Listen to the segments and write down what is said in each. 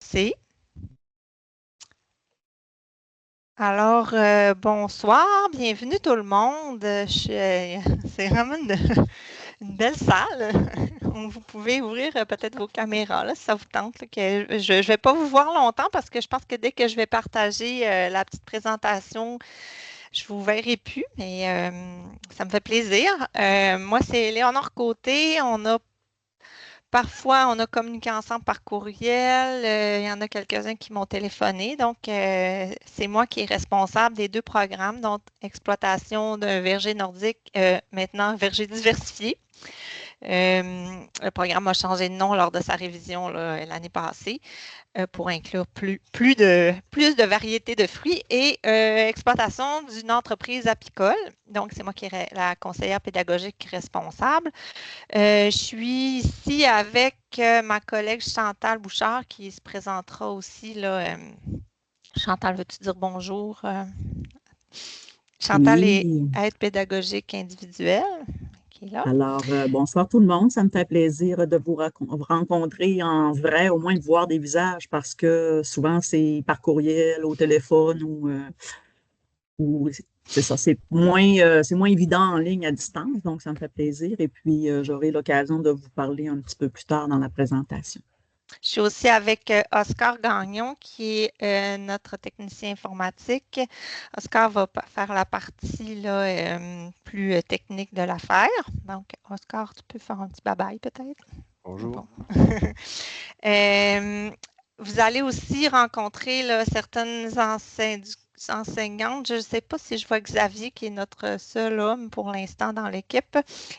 C'est. Alors, bonsoir, bienvenue tout le monde. C'est vraiment une belle salle. Vous pouvez ouvrir peut-être vos caméras là, si ça vous tente. Là, que je ne vais pas vous voir longtemps parce que je pense que dès que je vais partager la petite présentation, je ne vous verrai plus, mais ça me fait plaisir. Moi, c'est Léonore Côté. Parfois, on a communiqué ensemble par courriel. Il y en a quelques-uns qui m'ont téléphoné. Donc, c'est moi qui est responsable des deux programmes, donc exploitation d'un verger nordique, maintenant verger diversifié. Le programme a changé de nom lors de sa révision l'année passée pour inclure plus de variétés de fruits et exploitation d'une entreprise apicole. Donc, c'est moi qui est la conseillère pédagogique responsable. Je suis ici avec ma collègue Chantal Bouchard qui se présentera aussi. Là, Chantal, veux-tu dire bonjour? Chantal est Oui, aide pédagogique individuelle qui est là. alors bonsoir tout le monde. Ça me fait plaisir de vous rencontrer en vrai, au moins de voir des visages parce que souvent c'est par courriel, au téléphone ou c'est ça, c'est moins évident en ligne à distance, donc ça me fait plaisir. Et puis j'aurai l'occasion de vous parler un petit peu plus tard dans la présentation. Je suis aussi avec Oscar Gagnon, qui est notre technicien informatique. Oscar va faire la partie là, plus technique de l'affaire. Donc, Oscar, tu peux faire un petit bye-bye peut-être? Bonjour. Bon. Vous allez aussi rencontrer là, certaines enseignantes. Je ne sais pas si je vois Xavier, qui est notre seul homme pour l'instant dans l'équipe,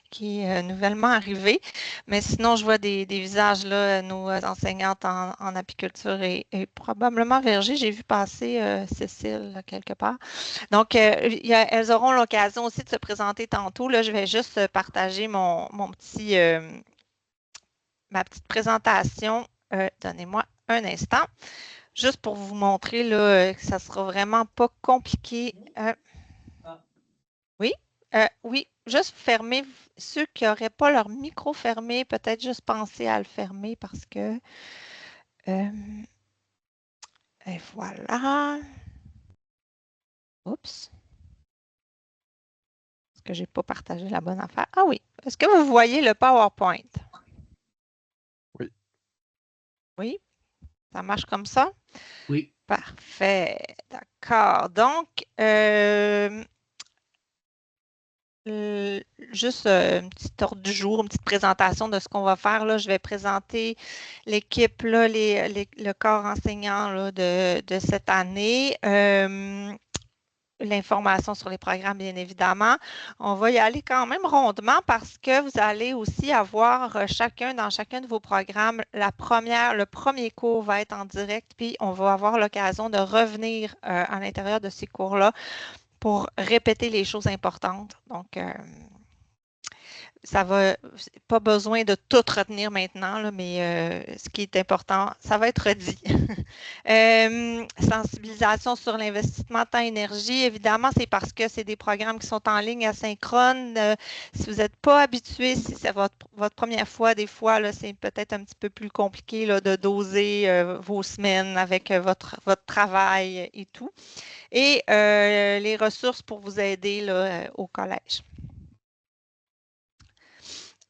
qui est nouvellement arrivé. Mais sinon, je vois des visages, là, nos enseignantes en apiculture et probablement verger. J'ai vu passer Cécile là, quelque part. Donc, elles auront l'occasion aussi de se présenter tantôt. Là, je vais juste partager ma petite présentation. Donnez-moi un instant, juste pour vous montrer là, que ça ne sera vraiment pas compliqué. Oui, oui, juste fermer ceux qui n'auraient pas leur micro fermé, peut-être juste penser à le fermer parce que. Et voilà. Oups. Est-ce que je n'ai pas partagé la bonne affaire? Ah oui. Est-ce que vous voyez le PowerPoint? Oui. Oui, ça marche comme ça? Oui. Parfait. D'accord. Donc, juste une petite ordre du jour, une petite présentation de ce qu'on va faire. Là, je vais présenter l'équipe, là, le corps enseignant là, de cette année. L'information sur les programmes, bien évidemment. On va y aller quand même rondement parce que vous allez aussi avoir dans chacun de vos programmes, le premier cours va être en direct, puis on va avoir l'occasion de revenir à l'intérieur de ces cours-là pour répéter les choses importantes. Donc, ça va, pas besoin de tout retenir maintenant, là, mais ce qui est important, ça va être dit. Sensibilisation sur l'investissement temps-énergie, évidemment, c'est parce que c'est des programmes qui sont en ligne asynchrone. Si vous n'êtes pas habitué, si c'est votre première fois, des fois, c'est peut-être un petit peu plus compliqué là, de doser vos semaines avec votre travail et tout. Et les ressources pour vous aider là, au collège.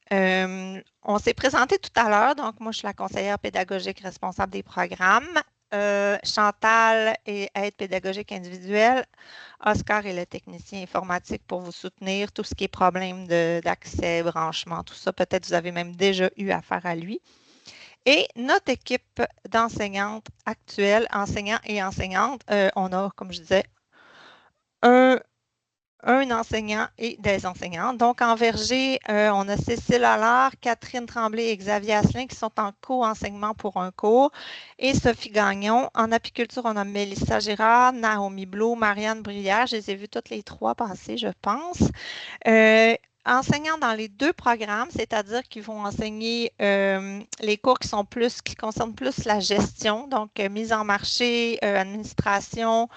On s'est présenté tout à l'heure, donc moi je suis la conseillère pédagogique responsable des programmes. Chantal est aide pédagogique individuelle. Oscar est le technicien informatique pour vous soutenir, tout ce qui est problème d'accès, branchement, tout ça. Peut-être vous avez même déjà eu affaire à lui. Et notre équipe d'enseignantes actuelles, enseignants et enseignantes, on a, comme je disais, un enseignant et des enseignantes. Donc, en verger, on a Cécile Allard, Catherine Tremblay et Xavier Asselin qui sont en co-enseignement pour un cours et Sophie Gagnon. En apiculture, on a Mélissa Girard, Naomi Blot, Marianne Brière. Je les ai vues toutes les trois passer, je pense. Enseignants dans les deux programmes, c'est-à-dire qu'ils vont enseigner les cours qui concernent plus la gestion, donc mise en marché, administration,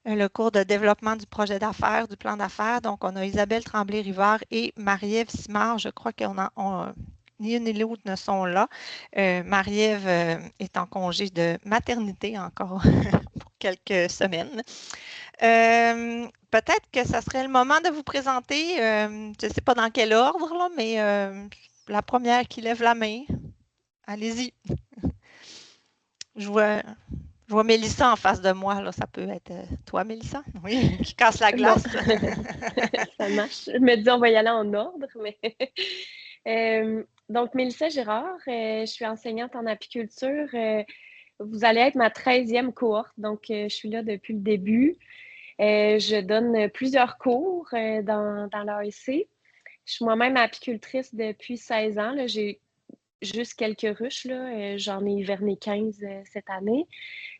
le cours de développement du projet d'affaires, du plan d'affaires. Donc, on a Isabelle Tremblay-Rivard et Marie-Ève Simard. Je crois qu'on a ni une ni l'autre ne sont là. Marie-Ève est en congé de maternité encore pour quelques semaines. Peut-être que ça serait le moment de vous présenter, je ne sais pas dans quel ordre, là, mais la première qui lève la main. Allez-y. Je vois Mélissa en face de moi. Là. Ça peut être toi, Mélissa? Oui, qui casse la glace. Ça marche. Je me dis, on va y aller en ordre. Mais donc, Mélissa Girard, je suis enseignante en apiculture. Vous allez être ma 13e cohorte. Donc, je suis là depuis le début. Je donne plusieurs cours dans l'AEC. Je suis moi-même apicultrice depuis 16 ans. Là. J'ai juste quelques ruches. Là. J'en ai hiverné 15 cette année.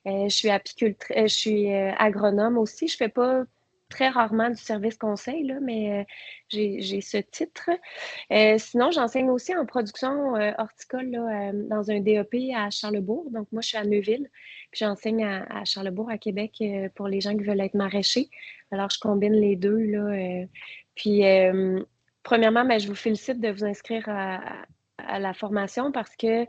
Je suis je suis agronome aussi. Je fais pas très rarement du service conseil, là, mais j'ai ce titre. Sinon, j'enseigne aussi en production horticole là, dans un DEP à Charlesbourg. Donc, moi, je suis à Neuville. Puis j'enseigne à Charlesbourg, à Québec, pour les gens qui veulent être maraîchers. Alors, je combine les deux. Là, puis, premièrement, ben, je vous félicite de vous inscrire à la formation parce que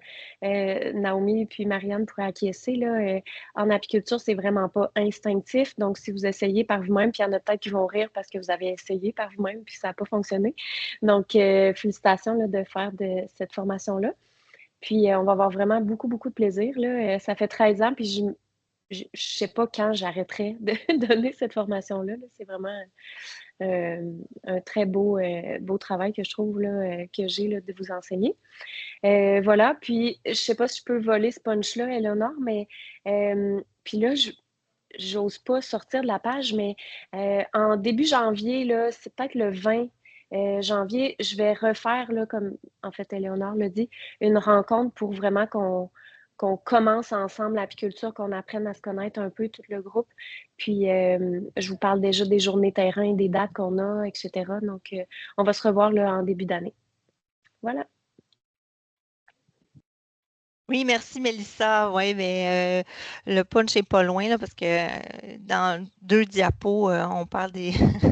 Naomi puis Marianne pourraient acquiescer. Là, en apiculture, c'est vraiment pas instinctif. Donc, si vous essayez par vous-même, puis il y en a peut-être qui vont rire parce que vous avez essayé par vous-même puis ça n'a pas fonctionné. Donc, félicitations là, de faire de cette formation-là. Puis, on va avoir vraiment beaucoup, beaucoup de plaisir. Là. Ça fait 13 ans, puis je ne sais pas quand j'arrêterai de donner cette formation-là. Là. C'est vraiment un très beau travail que je trouve là, que j'ai là, de vous enseigner. Voilà, puis je ne sais pas si je peux voler ce punch-là, Eleonore, mais puis là, j'ose pas sortir de la page, mais en début janvier, là, c'est peut-être le 20 janvier, je vais refaire, là, comme en fait Eleonore l'a dit, une rencontre pour vraiment qu'on commence ensemble l'apiculture, qu'on apprenne à se connaître un peu, tout le groupe. Puis, je vous parle déjà des journées terrain, des dates qu'on a, etc. Donc, on va se revoir là, en début d'année. Voilà. Oui, merci Mélissa. Oui, mais le punch n'est pas loin là, parce que dans 2 diapos, on parle des,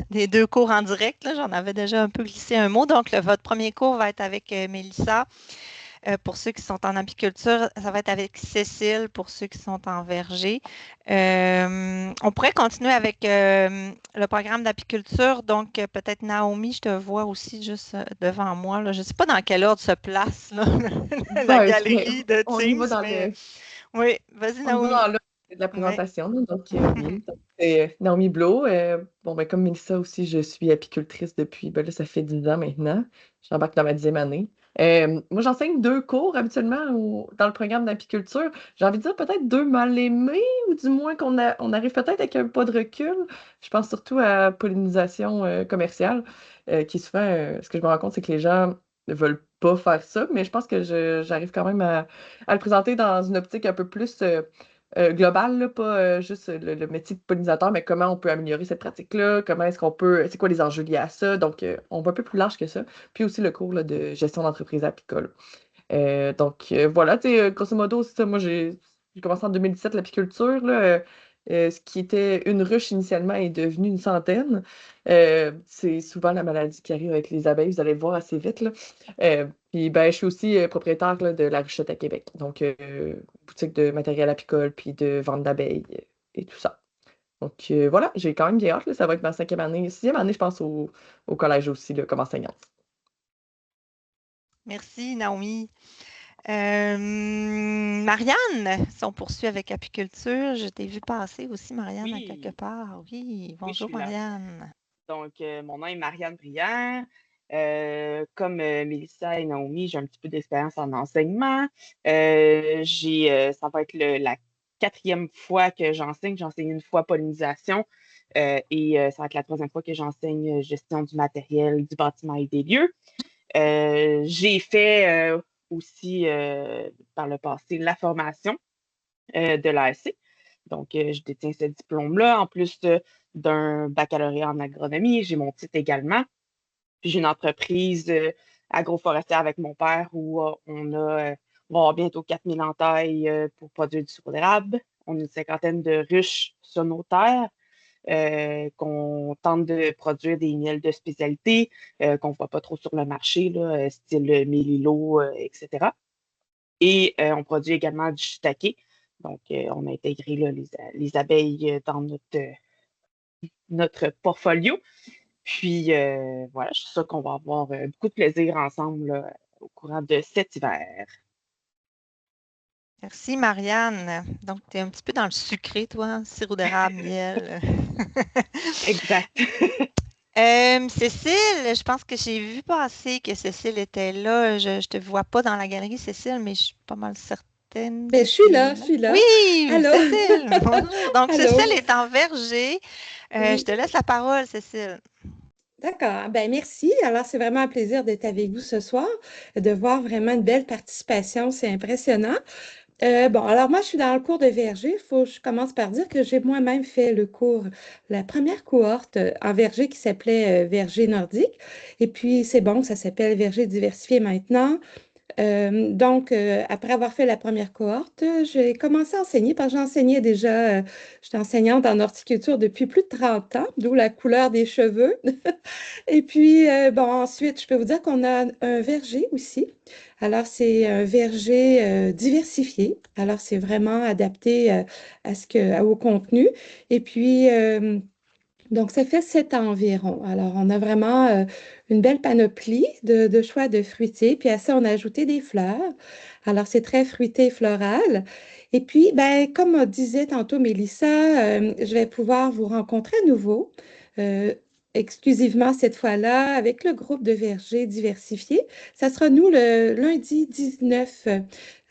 des 2 cours en direct. Là. J'en avais déjà un peu glissé un mot. Donc, votre premier cours va être avec Mélissa. Pour ceux qui sont en apiculture, ça va être avec Cécile pour ceux qui sont en verger. On pourrait continuer avec le programme d'apiculture. Donc, peut-être Naomi, je te vois aussi juste devant moi. Là. Je ne sais pas dans quel ordre se place là, la galerie de Teams. On y va dans le... Oui, vas-y On y Naomi. va dans l'ordre de la présentation. Là. Donc, oui. Donc, c'est Naomi Blot. Bon, ben, comme Mélissa aussi, je suis apicultrice depuis, ben là, ça fait 10 ans maintenant. J'embarque dans ma 10e année. Moi, j'enseigne 2 cours habituellement dans le programme d'apiculture. J'ai envie de dire peut-être 2 mal aimés, ou du moins on arrive peut-être avec un pas de recul. Je pense surtout à pollinisation commerciale, qui est souvent, ce que je me rends compte, c'est que les gens ne veulent pas faire ça, mais je pense que j'arrive quand même à le présenter dans une optique un peu plus globale, là, pas juste le métier de pollinisateur, mais comment on peut améliorer cette pratique-là, comment est-ce qu'on peut, c'est quoi les enjeux liés à ça. Donc, on va un peu plus large que ça. Puis aussi le cours là, de gestion d'entreprise apicole. Donc, voilà, tu sais, grosso modo, c'est ça. Moi, j'ai commencé en 2017 l'apiculture, là. Ce qui était une ruche initialement est devenu une centaine. C'est souvent la maladie qui arrive avec les abeilles, vous allez le voir assez vite, là. Puis, ben, je suis aussi propriétaire là, de la Ruchette à Québec. Donc, boutique de matériel apicole, puis de vente d'abeilles et tout ça. Donc, voilà, j'ai quand même bien hâte, là. Ça va être ma 5e année, 6e année, je pense, au collège aussi, là, comme enseignante. Merci Naomi. Marianne, si on poursuit avec apiculture, je t'ai vu passer aussi, Marianne, à quelque part. Oui, bonjour Marianne. Donc, mon nom est Marianne Brière. Comme Mélissa et Naomi, j'ai un petit peu d'expérience en enseignement. Ça va être la 4e fois que j'enseigne. J'enseigne une fois pollinisation et ça va être la 3e fois que j'enseigne gestion du matériel, du bâtiment et des lieux. J'ai fait aussi par le passé la formation de l'AEC. Donc, je détiens ce diplôme-là, en plus d'un baccalauréat en agronomie. J'ai mon titre également. Puis j'ai une entreprise agroforestière avec mon père où on va avoir bientôt 4000 entailles pour produire du sirop d'érable. On a une 50aine de ruches sur nos terres. qu'on tente de produire des miels de spécialité qu'on ne voit pas trop sur le marché, là, style Mélilo, etc. Et on produit également du shiitake. Donc, on a intégré là, les abeilles dans notre portfolio. Puis, voilà, je suis sûre qu'on va avoir beaucoup de plaisir ensemble là, au courant de cet hiver. Merci, Marianne. Donc, tu es un petit peu dans le sucré, toi, sirop d'érable, miel. Exact. Cécile, je pense que j'ai vu passer que Cécile était là. Je ne te vois pas dans la galerie, Cécile, mais je suis pas mal certaine Ben, que je suis tu es là, là. je suis là. Oui, Allô? Cécile, bonjour. Donc, Allô? Cécile est en verger. Oui. Je te laisse la parole, Cécile. D'accord. Ben, merci. Alors, c'est vraiment un plaisir d'être avec vous ce soir, de voir vraiment une belle participation. C'est impressionnant. Bon, alors moi, je suis dans le cours de verger. Il faut que je commence par dire que j'ai moi-même fait le cours, la première cohorte en verger qui s'appelait verger nordique. Et puis, c'est bon, ça s'appelle verger diversifié maintenant. Donc, après avoir fait la première cohorte, j'ai commencé à enseigner parce que j'enseignais déjà, j'étais enseignante en horticulture depuis plus de 30 ans, d'où la couleur des cheveux. Et puis, bon, ensuite, je peux vous dire qu'on a un verger aussi. Alors, c'est un verger diversifié. Alors, c'est vraiment adapté au contenu. Et puis, donc, ça fait 7 ans environ. Alors, on a vraiment une belle panoplie de choix de fruitiers. Puis à ça, on a ajouté des fleurs. Alors, c'est très fruité et floral. Et puis, ben, comme disait tantôt Mélissa, je vais pouvoir vous rencontrer à nouveau, euh, exclusivement cette fois-là, avec le groupe de vergers diversifiés. Ça sera nous le lundi 19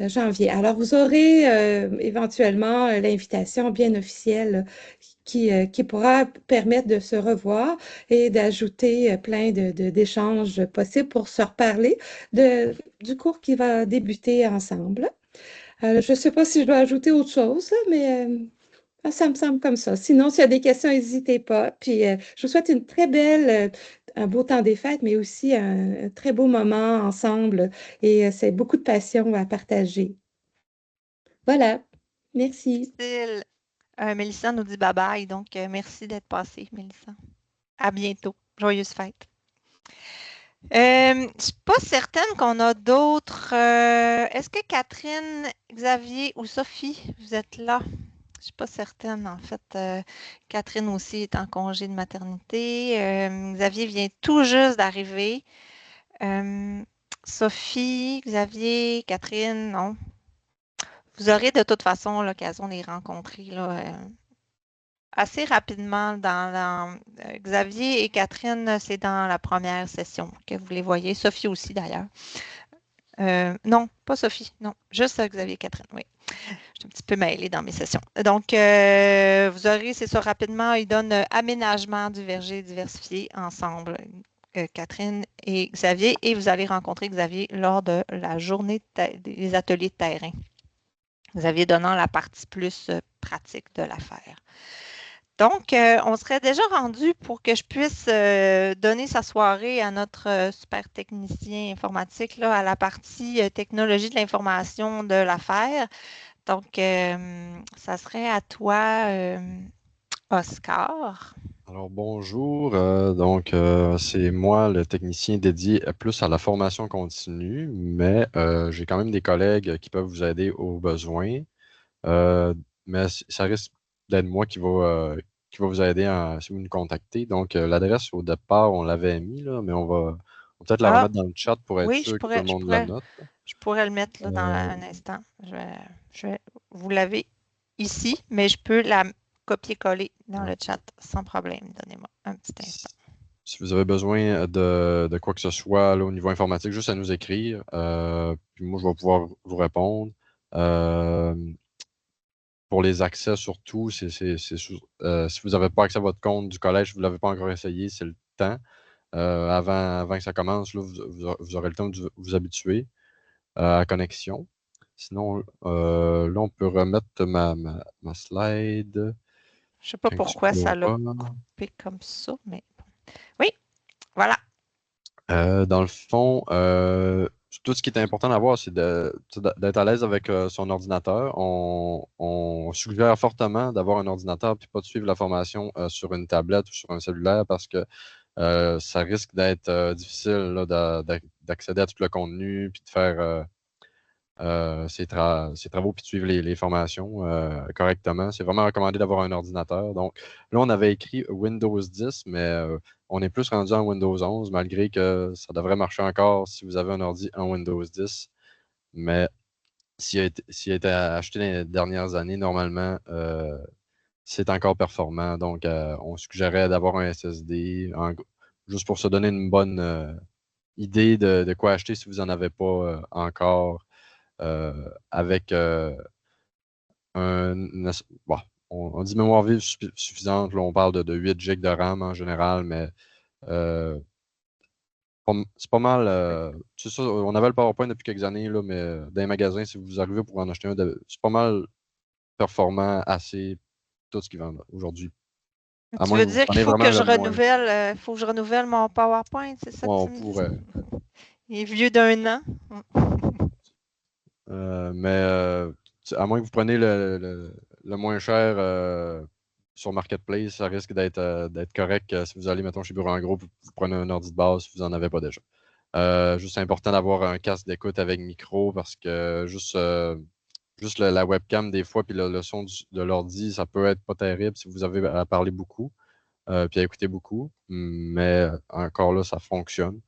janvier. Alors, vous aurez éventuellement l'invitation bien officielle qui pourra permettre de se revoir et d'ajouter plein d'échanges possibles pour se reparler du cours qui va débuter ensemble. Je ne sais pas si je dois ajouter autre chose, mais ça me semble comme ça. Sinon, s'il y a des questions, n'hésitez pas. Puis, je vous souhaite une très belle, un beau temps des fêtes, mais aussi un très beau moment ensemble. Et c'est beaucoup de passion à partager. Voilà. Merci. Cécile, Mélissa nous dit bye-bye, donc merci d'être passée, Mélissa. À bientôt. Joyeuses fêtes. Je ne suis pas certaine qu'on a d'autres. Est-ce que Catherine, Xavier ou Sophie, vous êtes là? Je ne suis pas certaine. En fait, Catherine aussi est en congé de maternité. Xavier vient tout juste d'arriver. Sophie, Xavier, Catherine, non. Vous aurez de toute façon l'occasion de les rencontrer là, assez rapidement Xavier et Catherine, c'est dans la première session que vous les voyez. Sophie aussi, d'ailleurs. Non, pas Sophie, non. Juste Xavier et Catherine, oui. Je suis un petit peu mêlée dans mes sessions. Donc, vous aurez, c'est ça, rapidement, ils donnent aménagement du verger diversifié ensemble, Catherine et Xavier, et vous allez rencontrer Xavier lors de la journée des ateliers de terrain. Xavier donnant la partie plus pratique de l'affaire. Donc, on serait déjà rendu pour que je puisse donner sa soirée à notre super technicien informatique là, à la partie technologie de l'information de l'affaire. Donc, ça serait à toi, Oscar. Alors bonjour, c'est moi le technicien dédié plus à la formation continue, mais j'ai quand même des collègues qui peuvent vous aider aux besoins. Mais ça risque d'être moi qui va vous aider si vous nous contactez. Donc, l'adresse au départ, on l'avait mis, là, mais on va peut-être la remettre dans le chat pour être Oui, sûr que tout le monde la note. je pourrais le mettre là, dans un instant. Vous l'avez ici, mais je peux la copier-coller dans le chat sans problème. Donnez-moi un petit instant. Si vous avez besoin de quoi que ce soit là, au niveau informatique, juste à nous écrire. Puis moi, je vais pouvoir vous répondre. Pour les accès, surtout, si vous n'avez pas accès à votre compte du collège, si vous ne l'avez pas encore essayé, c'est le temps. Avant que ça commence, là, vous aurez le temps de vous habituer à la connexion. Sinon, là, on peut remettre ma slide. Je ne sais pas pourquoi ça l'a coupé comme ça, mais oui, voilà. Dans le fond, tout ce qui est important d'avoir, c'est d'être à l'aise avec son ordinateur. On suggère fortement d'avoir un ordinateur puis pas de suivre la formation sur une tablette ou sur un cellulaire parce que ça risque d'être difficile là, d'accéder à tout le contenu puis de faire ses travaux puis de suivre les formations correctement. C'est vraiment recommandé d'avoir un ordinateur. Donc là, on avait écrit Windows 10, mais on est plus rendu en Windows 11, malgré que ça devrait marcher encore si vous avez un ordi en Windows 10. Mais s'il a été acheté dans les dernières années, normalement, c'est encore performant. Donc, on suggérait d'avoir un SSD, juste pour se donner une bonne idée de quoi acheter si vous n'en avez pas encore. Avec bon, on dit mémoire vive suffisante. Là, on parle de 8 GB de RAM en général, mais c'est pas mal. C'est ça, on avait le PowerPoint depuis quelques années, là, mais dans les magasins, si vous arrivez pour en acheter un, c'est pas mal performant, assez tout ce qu'ils vendent aujourd'hui. Tu veux dire qu'il faut que je renouvelle, faut que je renouvelle mon PowerPoint, c'est ça que tu me dis? Il est vieux d'1 an. Mais à moins que vous preniez le moins cher sur Marketplace, ça risque d'être correct. Si vous allez, mettons, chez Bureau en Gros, vous prenez un ordi de base si vous n'en avez pas déjà. Juste important d'avoir un casque d'écoute avec micro parce que juste la webcam des fois puis le son de l'ordi, ça peut être pas terrible si vous avez à parler beaucoup puis à écouter beaucoup. Mais encore là, ça fonctionne.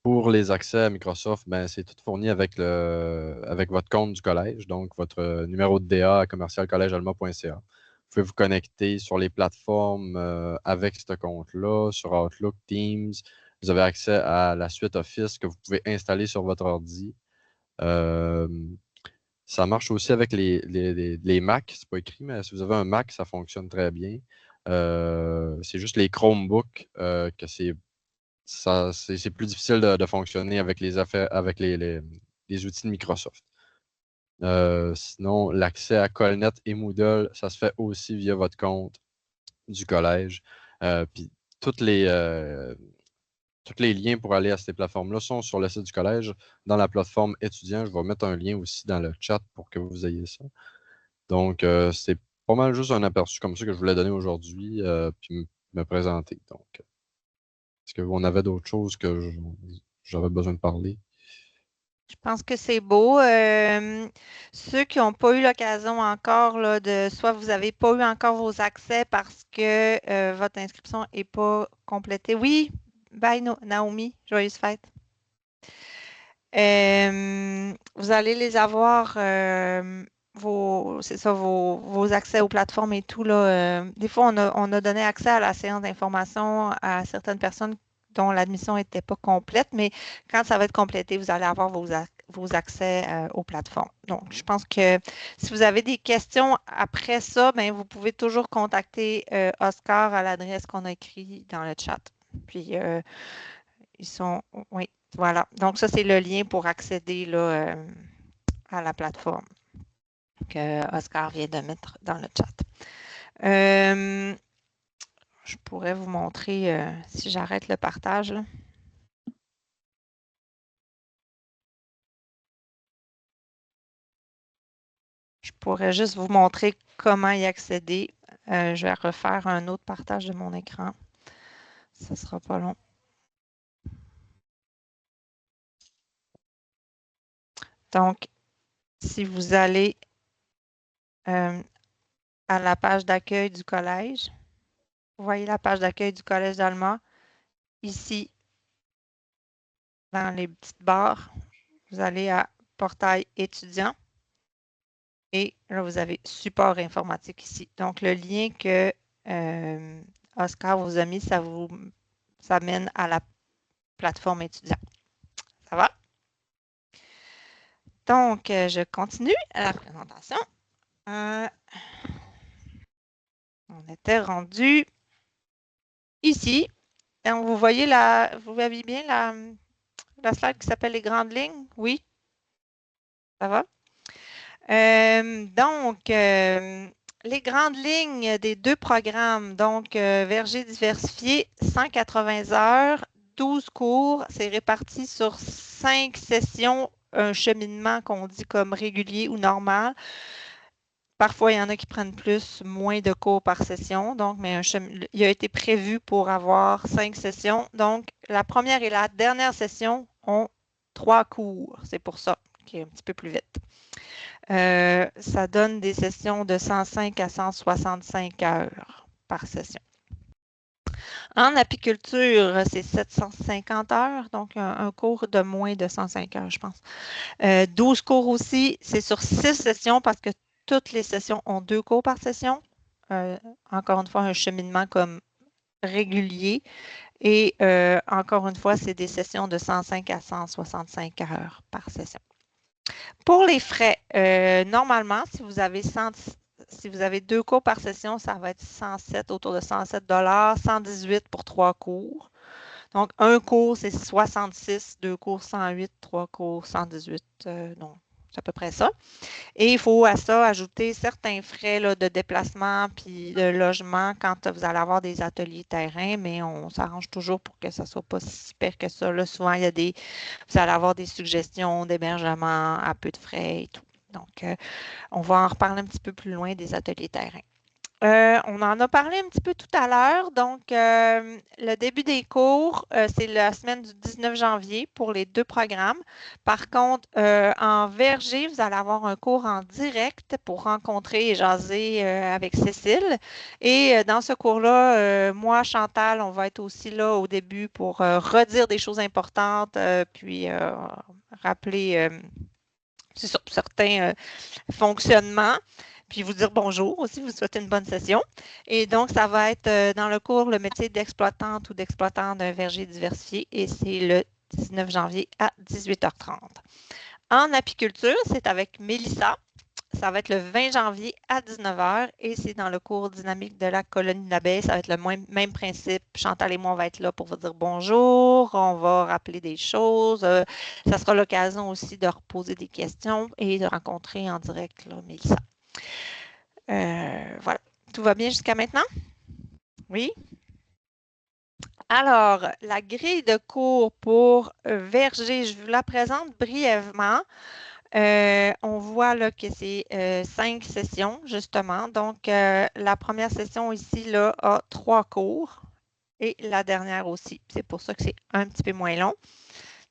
Pour les accès à Microsoft, ben, c'est tout fourni avec votre compte du collège, donc votre numéro de DA à commercialcollegealma.ca. Vous pouvez vous connecter sur les plateformes avec ce compte-là, sur Outlook, Teams. Vous avez accès à la suite Office que vous pouvez installer sur votre ordi. Ça marche aussi avec les Mac. C'est pas écrit, mais si vous avez un Mac, ça fonctionne très bien. C'est juste les Chromebooks que c'est plus difficile de fonctionner avec les outils de Microsoft. Sinon, l'accès à Colnet et Moodle, ça se fait aussi via votre compte du collège. Puis tous les liens pour aller à ces plateformes-là sont sur le site du collège, dans la plateforme étudiant. Je vais mettre un lien aussi dans le chat pour que vous ayez ça. Donc, c'est pas mal juste un aperçu comme ça que je voulais donner aujourd'hui, puis me présenter. Donc, est-ce qu'on avait d'autres choses que j'avais besoin de parler? Je pense que c'est beau. Ceux qui n'ont pas eu l'occasion encore là, soit vous n'avez pas eu encore vos accès parce que votre inscription n'est pas complétée. Oui, bye Naomi, joyeuse fête. Vous allez les avoir, vos accès aux plateformes et tout. Là, des fois, on a donné accès à la séance d'information à certaines personnes dont l'admission n'était pas complète, mais quand ça va être complété, vous allez avoir vos accès aux plateformes. Donc, je pense que si vous avez des questions après ça, bien, vous pouvez toujours contacter Oscar à l'adresse qu'on a écrite dans le chat. Puis, oui, voilà. Donc, ça, c'est le lien pour accéder là, à la plateforme que Oscar vient de mettre dans le chat. Je pourrais vous montrer si j'arrête le partage. Là. Je pourrais juste vous montrer comment y accéder. Je vais refaire un autre partage de mon écran. Ça ne sera pas long. Donc, si vous allez à la page d'accueil du collège, vous voyez la page d'accueil du Collège d'Alma. Ici, dans les petites barres, vous allez à portail étudiant. Et là, vous avez support informatique ici. Donc, le lien que Oscar vous a mis, ça mène à la plateforme étudiant. Ça va? Donc, je continue à la présentation. On était rendu ici. Donc, vous voyez vous voyez bien la slide qui s'appelle les grandes lignes? Oui? Ça va? Donc, les grandes lignes des deux programmes, donc Verger diversifié, 180 heures, 12 cours. C'est réparti sur 5 sessions, un cheminement qu'on dit comme régulier ou normal. Parfois, il y en a qui prennent plus, moins de cours par session. Donc, mais il a été prévu pour avoir 5 sessions. Donc, la première et la dernière session ont 3 cours. C'est pour ça qu'il est un petit peu plus vite. Ça donne des sessions de 105 à 165 heures par session. En apiculture, c'est 750 heures, donc un cours de moins de 105 heures, je pense. 12 cours aussi, c'est sur 6 sessions parce que toutes les sessions ont 2 cours par session. Encore une fois, un cheminement comme régulier. Et encore une fois, c'est des sessions de 105 à 165 heures par session. Pour les frais, normalement, si vous avez 2 cours par session, ça va être 107, autour de 107 $, 118 pour 3 cours. Donc, un cours, c'est 66, 2 cours, 108, 3 cours, 118. Donc, c'est à peu près ça. Et il faut à ça ajouter certains frais là, de déplacement puis de logement quand vous allez avoir des ateliers terrain, mais on s'arrange toujours pour que ça ne soit pas si pire que ça. Là, souvent, vous allez avoir des suggestions d'hébergement à peu de frais et tout. Donc, on va en reparler un petit peu plus loin des ateliers terrain. On en a parlé un petit peu tout à l'heure. Donc, le début des cours, c'est la semaine du 19 janvier pour les 2 programmes. Par contre, en Verger, vous allez avoir un cours en direct pour rencontrer et jaser avec Cécile. Et dans ce cours-là, moi, Chantal, on va être aussi là au début pour redire des choses importantes, puis rappeler certains fonctionnements. Puis vous dire bonjour aussi, vous souhaitez une bonne session. Et donc, ça va être dans le cours le métier d'exploitante ou d'exploitant d'un verger diversifié et c'est le 19 janvier à 18h30. En apiculture, c'est avec Mélissa. Ça va être le 20 janvier à 19h et c'est dans le cours dynamique de la colonie d'abeilles. Ça va être le même principe. Chantal et moi, on va être là pour vous dire bonjour. On va rappeler des choses. Ça sera l'occasion aussi de reposer des questions et de rencontrer en direct là, Mélissa. Voilà. Tout va bien jusqu'à maintenant? Oui? Alors, la grille de cours pour verger, je vous la présente brièvement. On voit là que c'est 5 sessions, justement. Donc, la première session ici là, a 3 cours et la dernière aussi. C'est pour ça que c'est un petit peu moins long.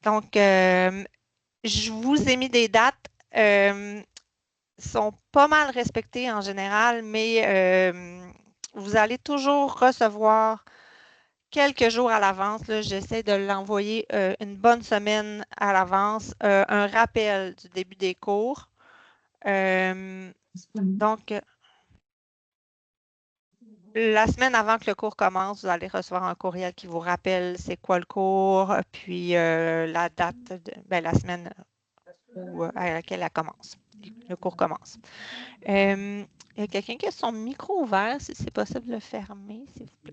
Donc, je vous ai mis des dates. Sont pas mal respectés en général, mais vous allez toujours recevoir quelques jours à l'avance. J'essaie de l'envoyer une bonne semaine à l'avance, un rappel du début des cours. Donc, la semaine avant que le cours commence, vous allez recevoir un courriel qui vous rappelle c'est quoi le cours, puis la date, la semaine à laquelle le cours commence. Il y a quelqu'un qui a son micro ouvert, si c'est possible de le fermer, s'il vous plaît.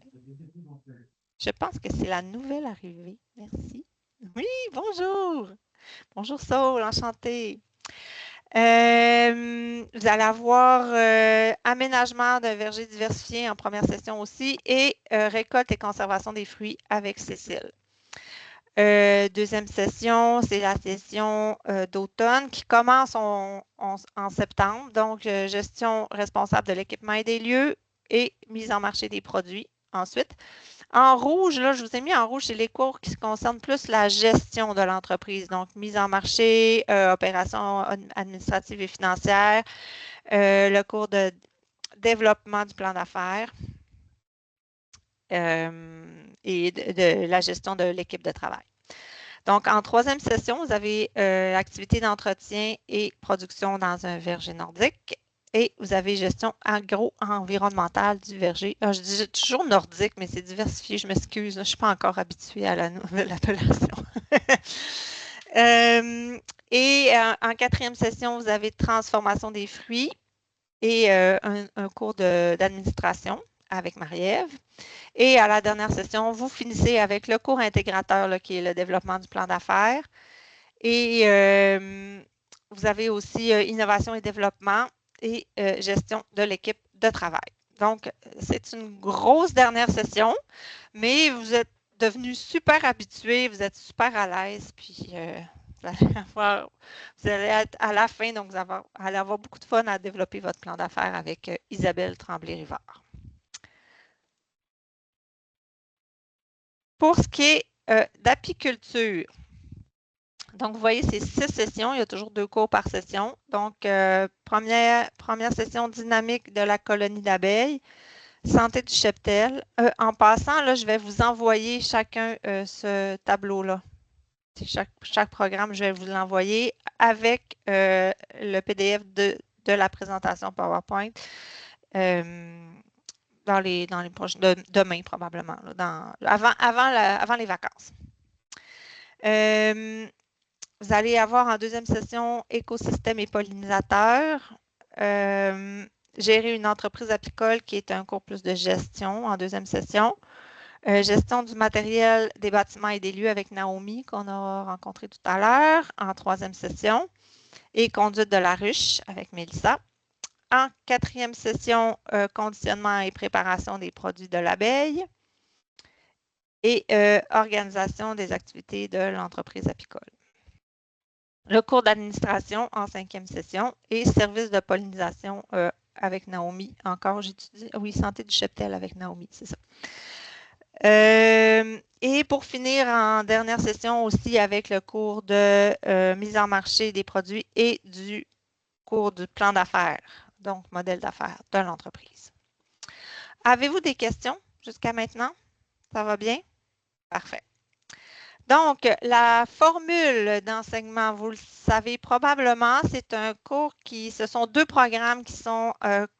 Je pense que c'est la nouvelle arrivée. Merci. Oui, bonjour. Bonjour Saul, enchantée. Vous allez avoir aménagement d'un verger diversifié en première session aussi et récolte et conservation des fruits avec Cécile. Deuxième session, c'est la session d'automne qui commence en septembre. Donc, gestion responsable de l'équipement et des lieux et mise en marché des produits. Ensuite, en rouge, là, je vous ai mis en rouge, c'est les cours qui concernent plus la gestion de l'entreprise. Donc, mise en marché, opérations administratives et financières, le cours de développement du plan d'affaires et de la gestion de l'équipe de travail. Donc, en troisième session, vous avez activité d'entretien et production dans un verger nordique et vous avez gestion agro-environnementale du verger. Je dis toujours nordique, mais c'est diversifié, je m'excuse, je ne suis pas encore habituée à la nouvelle appellation. En quatrième session, vous avez transformation des fruits et un cours d'administration avec Marie-Ève. Et à la dernière session, vous finissez avec le cours intégrateur là, qui est le développement du plan d'affaires. Et vous avez aussi innovation et développement et gestion de l'équipe de travail. Donc, c'est une grosse dernière session, mais vous êtes devenus super habitués, vous êtes super à l'aise, puis vous allez être à la fin, donc allez avoir beaucoup de fun à développer votre plan d'affaires avec Isabelle Tremblay-Rivard. Pour ce qui est d'apiculture, donc vous voyez, c'est 6 sessions, il y a toujours 2 cours par session. Donc, première session dynamique de la colonie d'abeilles, santé du cheptel. En passant, là, je vais vous envoyer chacun ce tableau-là. Chaque programme, je vais vous l'envoyer avec le PDF de la présentation PowerPoint dans les prochains, demain probablement, là, avant les vacances. Vous allez avoir en deuxième session écosystème et pollinisateurs. Gérer une entreprise apicole qui est un cours plus de gestion en deuxième session. Gestion du matériel des bâtiments et des lieux avec Naomi qu'on a rencontré tout à l'heure en troisième session. Et conduite de la ruche avec Mélissa. En quatrième session, conditionnement et préparation des produits de l'abeille. Et organisation des activités de l'entreprise apicole. Le cours d'administration en cinquième session et service de pollinisation avec Naomi. Encore, j'étudie, oui, santé du cheptel avec Naomi, c'est ça. Et pour finir, en dernière session aussi avec le cours de mise en marché des produits et du cours du plan d'affaires, donc modèle d'affaires de l'entreprise. Avez-vous des questions jusqu'à maintenant? Ça va bien? Parfait. Donc, la formule d'enseignement, vous le savez probablement, c'est un cours ce sont 2 programmes qui sont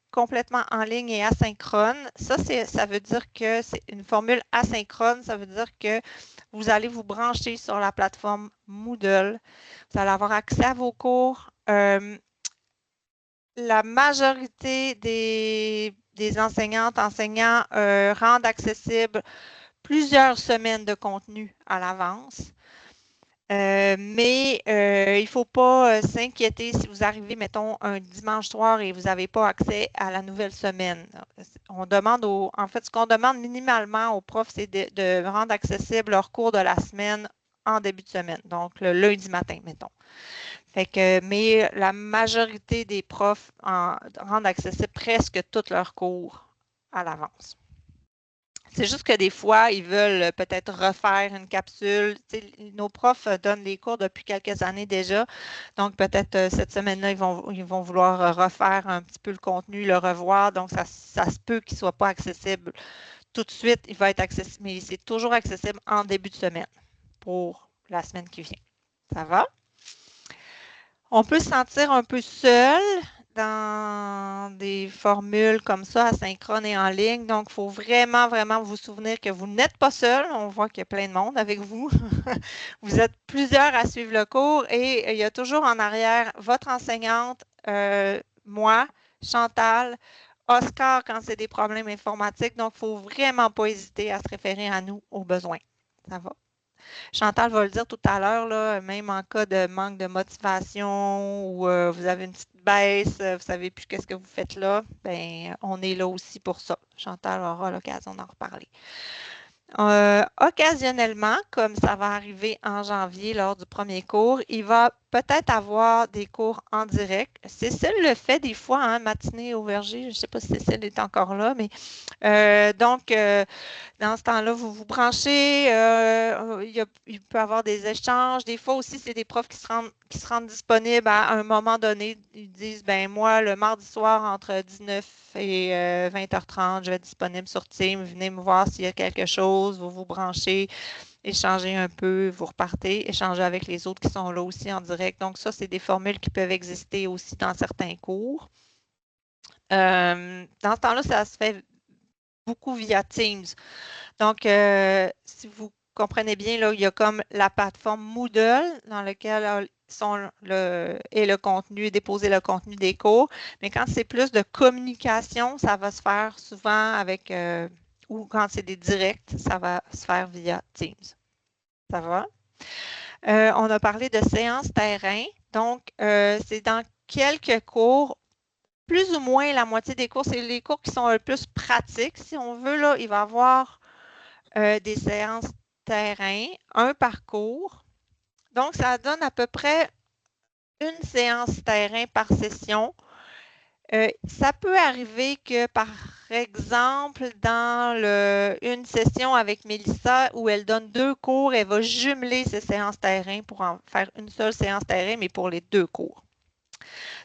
complètement en ligne et asynchrones. Ça veut dire que c'est une formule asynchrone. Ça veut dire que vous allez vous brancher sur la plateforme Moodle. Vous allez avoir accès à vos cours. La majorité des enseignantes, enseignants rendent accessible plusieurs semaines de contenu à l'avance. Mais il ne faut pas s'inquiéter si vous arrivez, mettons, un dimanche soir et vous n'avez pas accès à la nouvelle semaine. On demande en fait, ce qu'on demande minimalement aux profs, c'est de rendre accessible leur cours de la semaine en début de semaine, donc le lundi matin, mettons. Fait que, mais la majorité des profs rendent accessible presque tous leurs cours à l'avance. C'est juste que des fois, ils veulent peut-être refaire une capsule. Nos profs donnent des cours depuis quelques années déjà. Donc, peut-être cette semaine-là, ils vont vouloir refaire un petit peu le contenu, le revoir. Donc, ça se peut qu'il ne soit pas accessible tout de suite. Il va être accessible, mais c'est toujours accessible en début de semaine pour la semaine qui vient. Ça va? On peut se sentir un peu seul dans des formules comme ça, asynchrones et en ligne. Donc, il faut vraiment, vraiment vous souvenir que vous n'êtes pas seul. On voit qu'il y a plein de monde avec vous. Vous êtes plusieurs à suivre le cours et il y a toujours en arrière votre enseignante, moi, Chantal, Oscar quand c'est des problèmes informatiques. Donc, il ne faut vraiment pas hésiter à se référer à nous au besoin. Ça va? Chantal va le dire tout à l'heure, même en cas de manque de motivation ou vous avez une petite baisse, vous ne savez plus qu'est-ce que vous faites là, ben, on est là aussi pour ça. Chantal aura l'occasion d'en reparler. Occasionnellement, comme ça va arriver en janvier lors du premier cours, il va peut-être avoir des cours en direct. Cécile le fait des fois, hein, matinée au verger. Je ne sais pas si Cécile est encore là, mais donc, dans ce temps-là, vous vous branchez. Il peut y avoir des échanges. Des fois aussi, c'est des profs qui se rendent disponibles à un moment donné. Ils disent, ben moi, le mardi soir, entre 19 et 20h30, je vais être disponible sur Teams. Venez me voir s'il y a quelque chose. Vous vous branchez, échangez un peu, vous repartez, échangez avec les autres qui sont là aussi en direct. Donc, ça, c'est des formules qui peuvent exister aussi dans certains cours. Dans ce temps-là, ça se fait beaucoup via Teams. Donc, si vous comprenez bien, là, il y a comme la plateforme Moodle dans laquelle est le contenu, déposer le contenu des cours. Mais quand c'est plus de communication, ça va se faire souvent avec, ou quand c'est des directs, ça va se faire via Teams. Ça va? On a parlé de séances terrain. Donc, c'est dans quelques cours. Plus ou moins la moitié des cours, c'est les cours qui sont le plus pratiques. Si on veut, là, il va y avoir des séances terrain, un parcours. Donc, ça donne à peu près une séance terrain par session. Ça peut arriver que, par exemple, dans une session avec Mélissa où elle donne 2 cours, elle va jumeler ces séances terrain pour en faire une seule séance terrain, mais pour les 2 cours.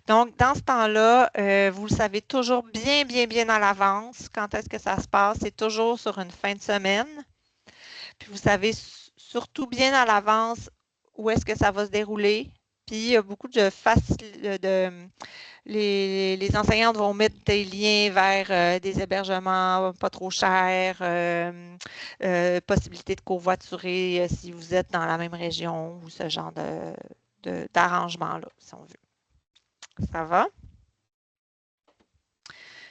Donc, dans ce temps-là, vous le savez toujours bien à l'avance quand est-ce que ça se passe. C'est toujours sur une fin de semaine. Puis, vous savez surtout bien à l'avance où est-ce que ça va se dérouler. Puis, il y a beaucoup de les enseignantes vont mettre des liens vers des hébergements pas trop chers, possibilité de covoiturer si vous êtes dans la même région ou ce genre d'arrangement-là, si on veut. Ça va?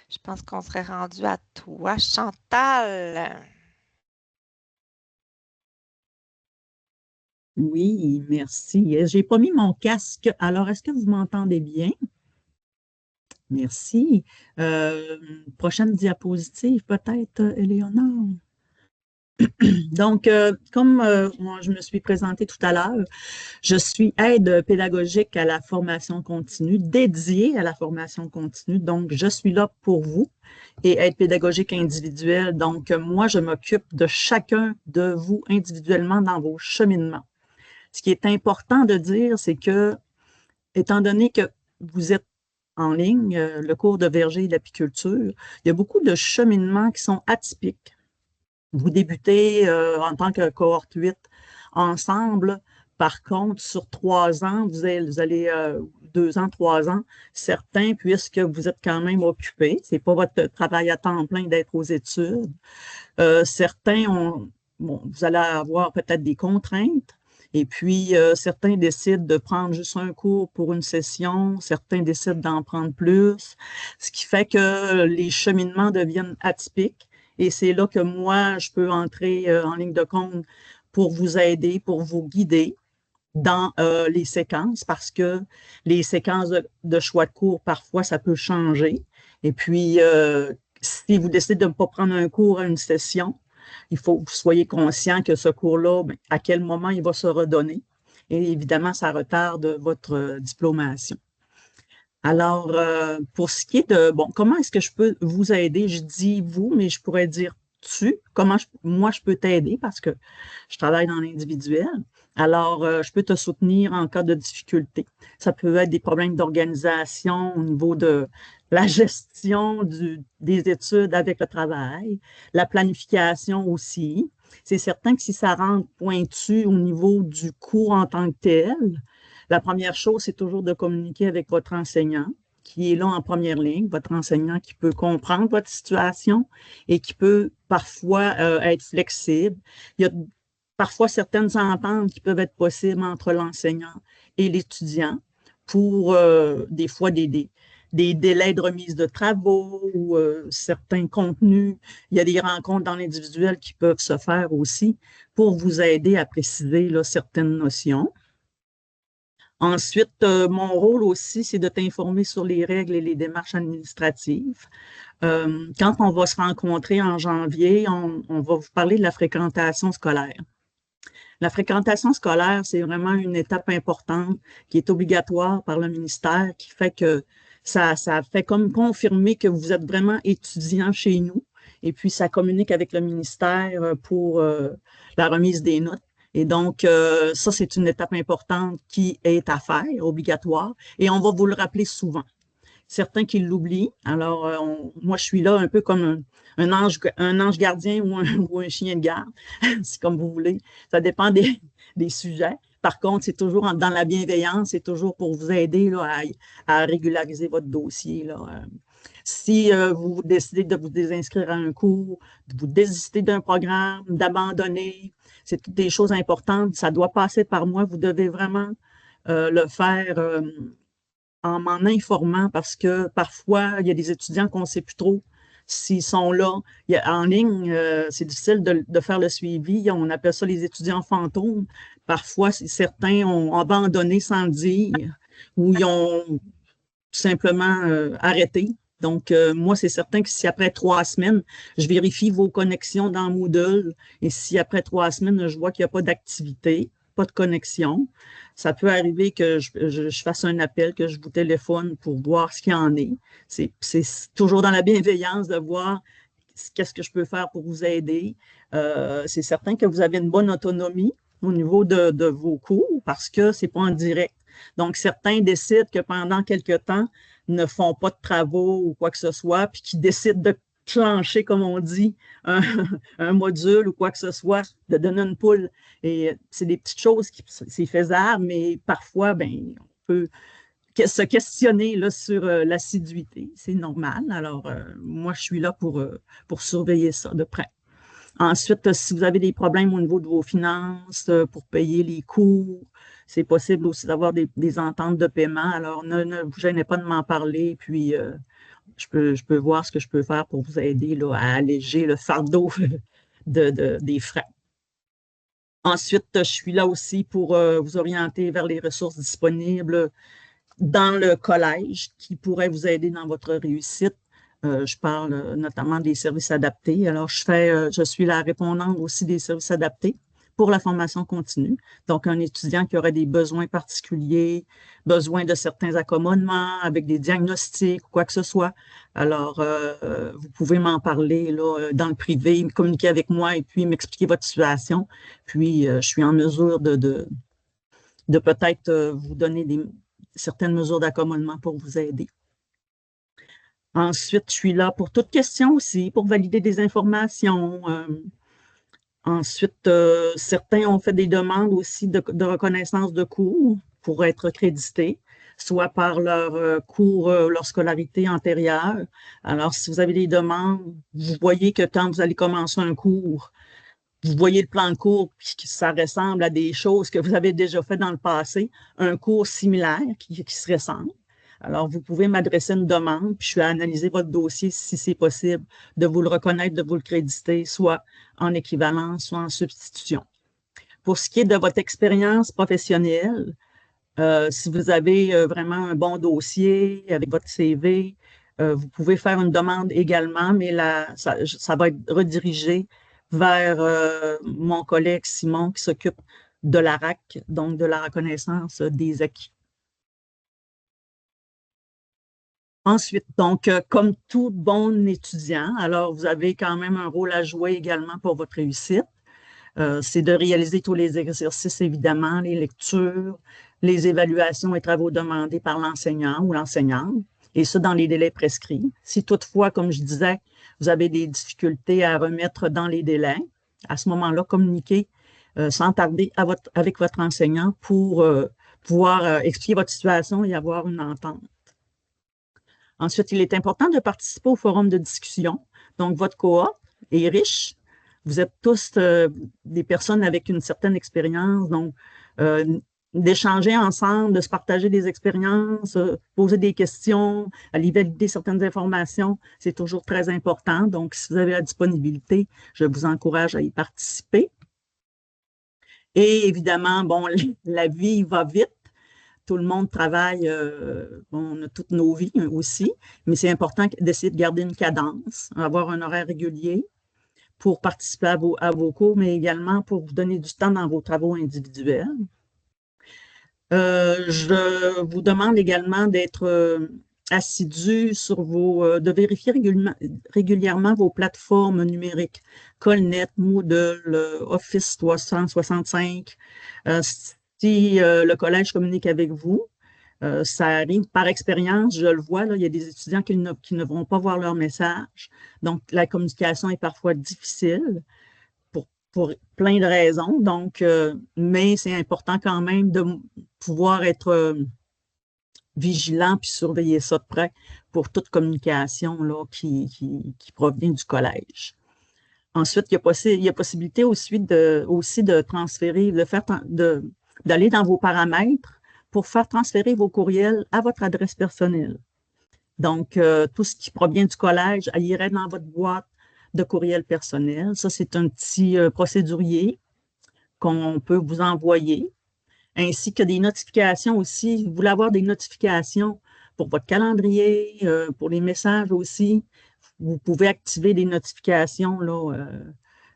Je pense qu'on serait rendu à toi, Chantal. Oui, merci. J'ai pas mis mon casque. Alors, est-ce que vous m'entendez bien? Merci. Prochaine diapositive, peut-être, Éléonore. Donc, comme moi, je me suis présentée tout à l'heure, je suis aide pédagogique à la formation continue, dédiée à la formation continue. Donc, je suis là pour vous et aide pédagogique individuelle. Donc, moi, je m'occupe de chacun de vous individuellement dans vos cheminements. Ce qui est important de dire, c'est que, étant donné que vous êtes en ligne, le cours de verger et d'apiculture, il y a beaucoup de cheminements qui sont atypiques. Vous débutez en tant que cohorte 8 ensemble. Par contre, sur 3 ans, vous allez 2 ans, 3 ans, certains, puisque vous êtes quand même occupés, c'est pas votre travail à temps plein d'être aux études. Certains vous allez avoir peut-être des contraintes. Et puis, certains décident de prendre juste un cours pour une session, certains décident d'en prendre plus, ce qui fait que les cheminements deviennent atypiques. Et c'est là que moi, je peux entrer en ligne de compte pour vous aider, pour vous guider dans les séquences, parce que les séquences de choix de cours, parfois, ça peut changer. Et puis, si vous décidez de ne pas prendre un cours à une session, il faut que vous soyez conscient que ce cours-là, à quel moment il va se redonner. Et évidemment, ça retarde votre diplomation. Alors, pour ce qui est de, comment est-ce que je peux vous aider? Je dis vous, mais je pourrais dire tu. Comment moi, je peux t'aider parce que je travaille dans l'individuel. Alors, je peux te soutenir en cas de difficulté. Ça peut être des problèmes d'organisation au niveau de la gestion des études avec le travail, la planification aussi. C'est certain que si ça rentre pointu au niveau du cours en tant que tel, la première chose, c'est toujours de communiquer avec votre enseignant qui est là en première ligne, votre enseignant qui peut comprendre votre situation et qui peut parfois être flexible. Il y a parfois certaines ententes qui peuvent être possibles entre l'enseignant et l'étudiant pour des fois des délais de remise de travaux ou certains contenus. Il y a des rencontres dans l'individuel qui peuvent se faire aussi pour vous aider à préciser là, certaines notions. Ensuite, mon rôle aussi, c'est de t'informer sur les règles et les démarches administratives. Quand on va se rencontrer en janvier, on va vous parler de la fréquentation scolaire. La fréquentation scolaire, c'est vraiment une étape importante qui est obligatoire par le ministère, qui fait que ça fait comme confirmer que vous êtes vraiment étudiant chez nous. Et puis, ça communique avec le ministère pour la remise des notes. Et donc, ça, c'est une étape importante qui est à faire, obligatoire, et on va vous le rappeler souvent. Certains qui l'oublient. Alors, moi, je suis là un peu comme un ange gardien ou un chien de garde, c'est comme vous voulez. Ça dépend des sujets. Par contre, c'est toujours dans la bienveillance, c'est toujours pour vous aider là, à régulariser votre dossier. Là. Si vous décidez de vous désinscrire à un cours, de vous désister d'un programme, d'abandonner, c'est toutes des choses importantes. Ça doit passer par moi. Vous devez vraiment le faire en m'en informant parce que parfois, il y a des étudiants qu'on ne sait plus trop s'ils sont là. En ligne, c'est difficile de faire le suivi. On appelle ça les étudiants fantômes. Parfois, certains ont abandonné sans dire ou ils ont tout simplement arrêté. Donc, moi, c'est certain que si après 3 semaines, je vérifie vos connexions dans Moodle et si après 3 semaines, je vois qu'il n'y a pas d'activité, pas de connexion, ça peut arriver que je fasse un appel, que je vous téléphone pour voir ce qu'il y en est. C'est toujours dans la bienveillance de voir qu'est-ce que je peux faire pour vous aider. C'est certain que vous avez une bonne autonomie au niveau de vos cours parce que ce n'est pas en direct. Donc, certains décident que pendant quelque temps, ne font pas de travaux ou quoi que ce soit, puis qui décident de clencher, comme on dit, un module ou quoi que ce soit, de donner une poule. Et c'est des petites choses qui c'est faisable, mais parfois, ben, on peut se questionner là, sur l'assiduité. C'est normal. Alors, moi, je suis là pour surveiller ça de près. Ensuite, si vous avez des problèmes au niveau de vos finances pour payer les cours, c'est possible aussi d'avoir des ententes de paiement. Alors, ne vous gênez pas de m'en parler, puis je peux voir ce que je peux faire pour vous aider là, à alléger le fardeau des frais. Ensuite, je suis là aussi pour vous orienter vers les ressources disponibles dans le collège qui pourraient vous aider dans votre réussite. Je parle notamment des services adaptés. Alors, je suis la répondante aussi des services adaptés pour la formation continue. Donc, un étudiant qui aurait des besoins particuliers, besoin de certains accommodements avec des diagnostics ou quoi que ce soit. Alors, vous pouvez m'en parler là, dans le privé, communiquer avec moi et puis m'expliquer votre situation. Puis, je suis en mesure de peut-être vous donner certaines mesures d'accommodement pour vous aider. Ensuite, je suis là pour toute question aussi, pour valider des informations. Ensuite, certains ont fait des demandes aussi de reconnaissance de cours pour être crédités, soit par leur cours, leur scolarité antérieure. Alors, si vous avez des demandes, vous voyez que quand vous allez commencer un cours, vous voyez le plan de cours, puis ça ressemble à des choses que vous avez déjà fait dans le passé, un cours similaire qui se ressemble. Alors, vous pouvez m'adresser une demande, puis je vais analyser votre dossier si c'est possible de vous le reconnaître, de vous le créditer, soit en équivalence, soit en substitution. Pour ce qui est de votre expérience professionnelle, si vous avez vraiment un bon dossier avec votre CV, vous pouvez faire une demande également, mais ça va être redirigé vers mon collègue Simon qui s'occupe de la RAC, donc de la reconnaissance des acquis. Ensuite, donc, comme tout bon étudiant, alors vous avez quand même un rôle à jouer également pour votre réussite. C'est de réaliser tous les exercices, évidemment, les lectures, les évaluations et travaux demandés par l'enseignant ou l'enseignante, et ça dans les délais prescrits. Si toutefois, comme je disais, vous avez des difficultés à remettre dans les délais, à ce moment-là, communiquez sans tarder avec votre enseignant pour pouvoir expliquer votre situation et avoir une entente. Ensuite, il est important de participer au forum de discussion. Donc, votre cohorte est riche. Vous êtes tous des personnes avec une certaine expérience. Donc, d'échanger ensemble, de se partager des expériences, poser des questions, aller valider certaines informations, c'est toujours très important. Donc, si vous avez la disponibilité, je vous encourage à y participer. Et évidemment, bon, la vie va vite. Tout le monde travaille, on a toutes nos vies aussi, mais c'est important d'essayer de garder une cadence, avoir un horaire régulier pour participer à vos cours, mais également pour vous donner du temps dans vos travaux individuels. Je vous demande également d'être assidu sur de vérifier régulièrement vos plateformes numériques, Colnet, Moodle, Office 365. Si le collège communique avec vous, ça arrive par expérience, je le vois, là, il y a des étudiants qui ne vont pas voir leur message. Donc, la communication est parfois difficile pour plein de raisons. Donc, mais c'est important quand même de pouvoir être vigilant puis surveiller ça de près pour toute communication là, qui provient du collège. Ensuite, il y a possibilité aussi de transférer, d'aller dans vos paramètres pour faire transférer vos courriels à votre adresse personnelle. Donc, tout ce qui provient du collège irait dans votre boîte de courriel personnel. Ça, c'est un petit procédurier qu'on peut vous envoyer, ainsi que des notifications aussi. Vous voulez avoir des notifications pour votre calendrier, pour les messages aussi. Vous pouvez activer les notifications là,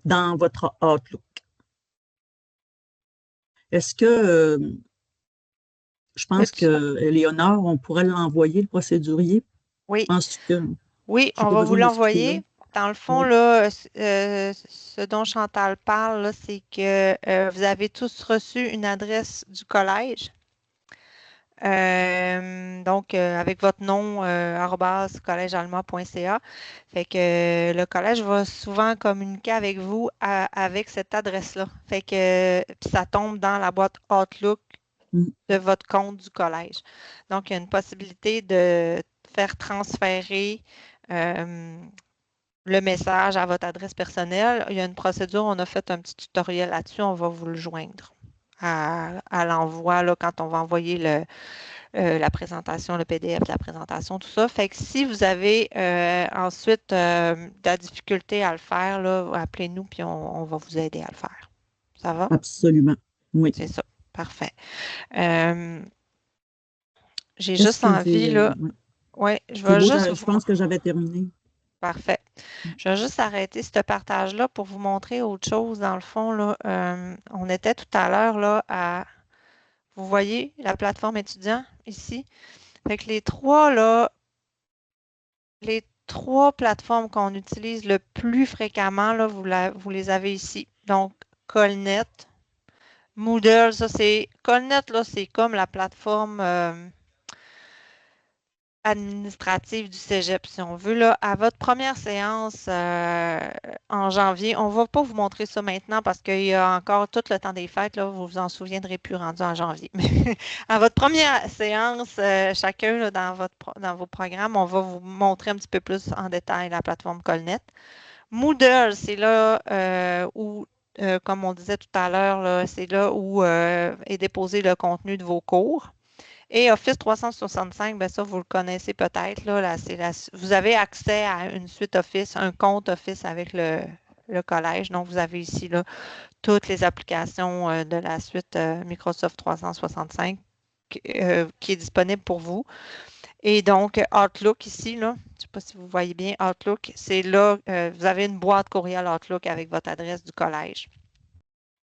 dans votre Outlook. Est-ce que, je pense que, Léonore, on pourrait l'envoyer, le procédurier? Oui. Penses-tu que Oui, j'ai on pas va vous besoin d'expliquer là? l'envoyer. Dans le fond, Oui. là, ce dont Chantal parle, là, c'est que vous avez tous reçu une adresse du collège. Donc, avec votre nom, @collegeallemand.ca. Fait que le collège va souvent communiquer avec vous avec cette adresse-là. Fait que puis ça tombe dans la boîte Outlook de votre compte du collège. Donc, il y a une possibilité de faire transférer le message à votre adresse personnelle. Il y a une procédure, on a fait un petit tutoriel là-dessus, on va vous le joindre à l'envoi, là, quand on va envoyer la présentation, le PDF de la présentation, tout ça. Fait que si vous avez ensuite de la difficulté à le faire, là, appelez-nous puis on va vous aider à le faire. Ça va? Absolument. Oui. C'est ça. Parfait. J'ai Est-ce juste que envie, là. oui. Oui, je C'est vais beau, juste je pense que j'avais terminé. Parfait. Je vais juste arrêter ce partage-là pour vous montrer autre chose. Dans le fond, là, on était tout à l'heure là à. Vous voyez la plateforme étudiant ici? Fait que les trois plateformes qu'on utilise le plus fréquemment, là, vous les avez ici. Donc, Colnet, Moodle, ça c'est. Colnet, là, c'est comme la plateforme administrative du cégep, si on veut. Là, à votre première séance en janvier, on ne va pas vous montrer ça maintenant parce qu'il y a encore tout le temps des fêtes. Là, vous vous en souviendrez plus rendu en janvier. Mais à votre première séance, chacun là, dans vos programmes, on va vous montrer un petit peu plus en détail la plateforme Colnet. Moodle, c'est là où, comme on disait tout à l'heure, c'est là où est déposé le contenu de vos cours. Et Office 365, bien ça, vous le connaissez peut-être. Là, vous avez accès à une suite Office, un compte Office avec le collège. Donc, vous avez ici là, toutes les applications de la suite Microsoft 365 qui est disponible pour vous. Et donc, Outlook ici, là, je ne sais pas si vous voyez bien, Outlook, c'est là, vous avez une boîte courriel Outlook avec votre adresse du collège.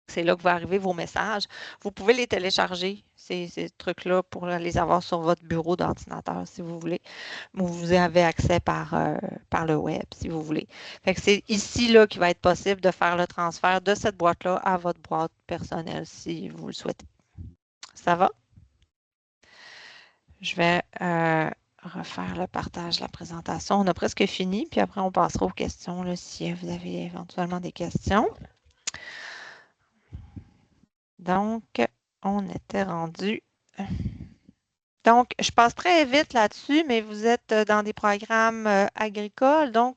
C'est là que vont arriver vos messages. Vous pouvez les télécharger, ces trucs-là, pour les avoir sur votre bureau d'ordinateur, si vous voulez. Vous avez accès par le web, si vous voulez. Fait que c'est ici là, qu'il va être possible de faire le transfert de cette boîte-là à votre boîte personnelle, si vous le souhaitez. Ça va? Je vais refaire le partage de la présentation. On a presque fini, puis après, on passera aux questions, là, si vous avez éventuellement des questions. Donc, on était rendu. Donc, je passe très vite là-dessus, mais vous êtes dans des programmes agricoles, donc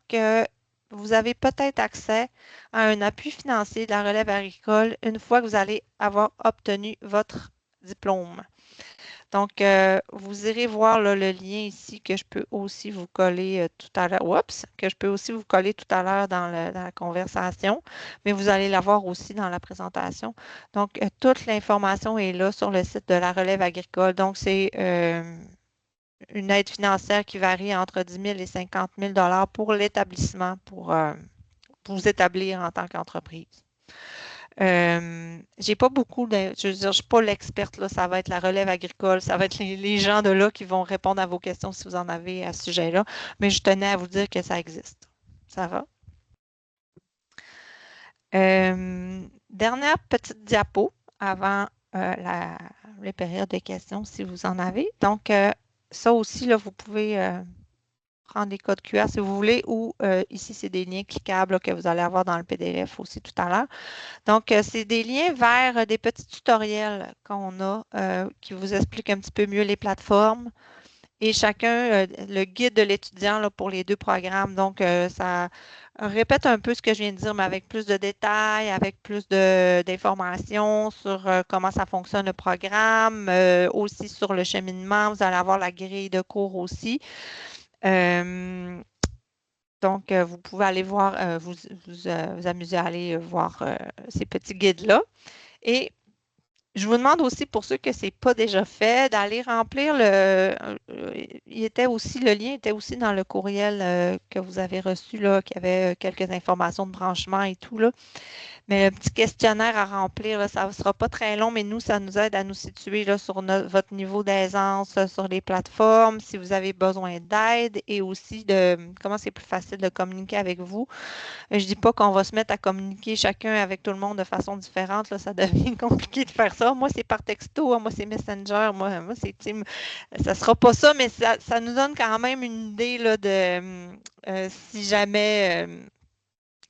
vous avez peut-être accès à un appui financier de la relève agricole une fois que vous allez avoir obtenu votre diplôme. Donc, vous irez voir là, le lien ici que je peux aussi vous coller tout à l'heure. Oups, que je peux aussi vous coller tout à l'heure dans la conversation, mais vous allez l'avoir aussi dans la présentation. Donc, toute l'information est là sur le site de la relève agricole. Donc, c'est une aide financière qui varie entre 10 000 et 50 000 pour l'établissement, pour vous établir en tant qu'entreprise. J'ai pas beaucoup de. Je veux dire, je suis pas l'experte, là. Ça va être la relève agricole, ça va être les gens de là qui vont répondre à vos questions si vous en avez à ce sujet-là. Mais je tenais à vous dire que ça existe. Ça va? Dernière petite diapo avant les périodes de questions, si vous en avez. Donc, ça aussi, là, vous pouvez prendre les codes QR si vous voulez, ou ici, c'est des liens cliquables là, que vous allez avoir dans le PDF aussi tout à l'heure. Donc, c'est des liens vers des petits tutoriels qu'on a qui vous expliquent un petit peu mieux les plateformes et chacun, le guide de l'étudiant là, pour les deux programmes. Donc, ça répète un peu ce que je viens de dire, mais avec plus de détails, avec plus d'informations sur comment ça fonctionne le programme, aussi sur le cheminement. Vous allez avoir la grille de cours aussi. Donc, vous pouvez aller voir, vous amuser à aller voir ces petits guides-là. Et Je vous demande aussi, pour ceux que ce n'est pas déjà fait, d'aller remplir le lien était aussi dans le courriel que vous avez reçu, là, qui avait quelques informations de branchement et tout, là. Mais le petit questionnaire à remplir, là, ça ne sera pas très long, mais nous, ça nous aide à nous situer là, sur votre niveau d'aisance sur les plateformes, si vous avez besoin d'aide et aussi de comment c'est plus facile de communiquer avec vous. Je ne dis pas qu'on va se mettre à communiquer chacun avec tout le monde de façon différente, là, ça devient compliqué de faire ça. Moi, c'est par texto, moi, c'est Messenger, moi c'est Team. Ça ne sera pas ça, mais ça nous donne quand même une idée là, de si jamais,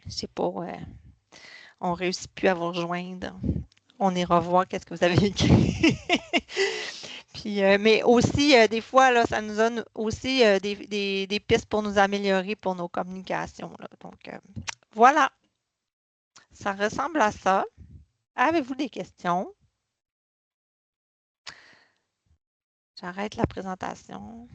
je ne sais pas, on ne réussit plus à vous rejoindre. On ira voir qu'est-ce que vous avez écrit. Puis, mais aussi, des fois, là, ça nous donne aussi des pistes pour nous améliorer pour nos communications, là. Donc, voilà. Ça ressemble à ça. Avez-vous des questions? J'arrête la présentation.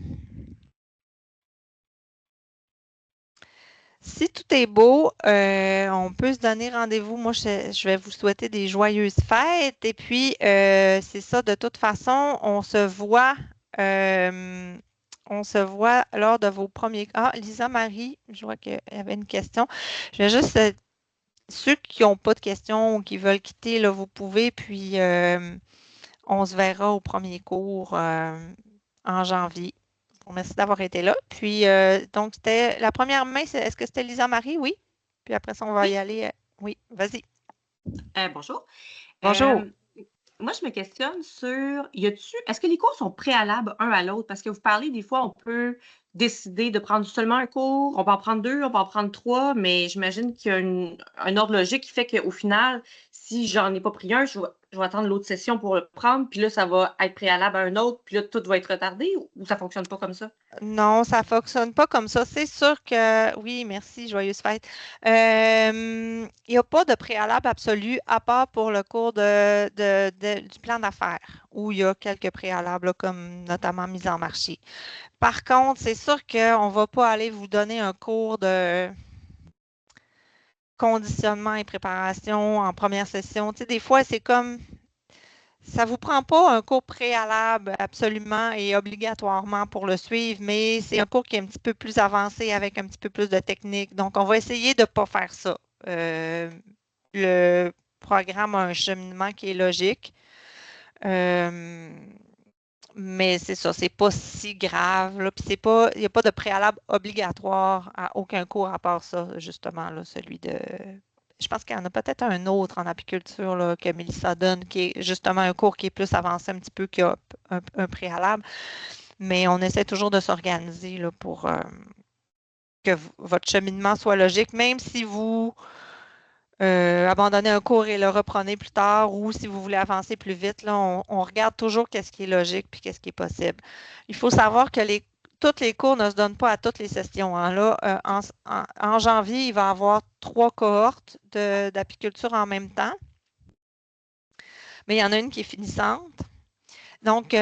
Si tout est beau, on peut se donner rendez-vous. Moi, je vais vous souhaiter des joyeuses fêtes. Et puis, c'est ça, de toute façon, on se voit lors de vos premiers... Ah, Lisa Marie, je vois qu'il y avait une question. Je vais juste... ceux qui n'ont pas de questions ou qui veulent quitter, là, vous pouvez. Puis, on se verra au premier cours en janvier. Merci d'avoir été là. Puis, donc, c'était la première main, est-ce que c'était Lisa Marie? Oui. Puis après ça, on va y aller. Oui, vas-y. Bonjour. Bonjour. Moi, je me questionne sur, est-ce que les cours sont préalables un à l'autre? Parce que vous parlez, des fois, on peut décider de prendre seulement un cours, on peut en prendre 2, on peut en prendre 3, mais j'imagine qu'il y a un ordre logique qui fait qu'au final, si j'en ai pas pris un, je vais attendre l'autre session pour le prendre, puis là, ça va être préalable à un autre, puis là, tout va être retardé, ou ça fonctionne pas comme ça? Non, ça ne fonctionne pas comme ça. C'est sûr que, oui, merci, joyeuse fête. Il n'y a pas de préalable absolu, à part pour le cours du plan d'affaires, où il y a quelques préalables, là, comme notamment mise en marché. Par contre, c'est sûr qu'on ne va pas aller vous donner un cours de conditionnement et préparation en première session. Tu sais, des fois, c'est comme, ça ne vous prend pas un cours préalable absolument et obligatoirement pour le suivre, mais c'est un cours qui est un petit peu plus avancé avec un petit peu plus de technique. Donc, on va essayer de ne pas faire ça. Le programme a un cheminement qui est logique. Mais c'est ça, c'est pas si grave. Là, puis il n'y a pas de préalable obligatoire à aucun cours à part ça, justement, là, celui de. Je pense qu'il y en a peut-être un autre en apiculture là, que Mélissa donne, qui est justement un cours qui est plus avancé un petit peu, qui a un préalable. Mais on essaie toujours de s'organiser là, pour que votre cheminement soit logique, même si vous abandonnez un cours et le reprenez plus tard, ou si vous voulez avancer plus vite, là, on regarde toujours qu'est-ce qui est logique puis qu'est-ce qui est possible. Il faut savoir que tous les cours ne se donnent pas à toutes les sessions, hein. Là, en janvier, il va y avoir 3 cohortes d'apiculture en même temps, mais il y en a une qui est finissante. Donc,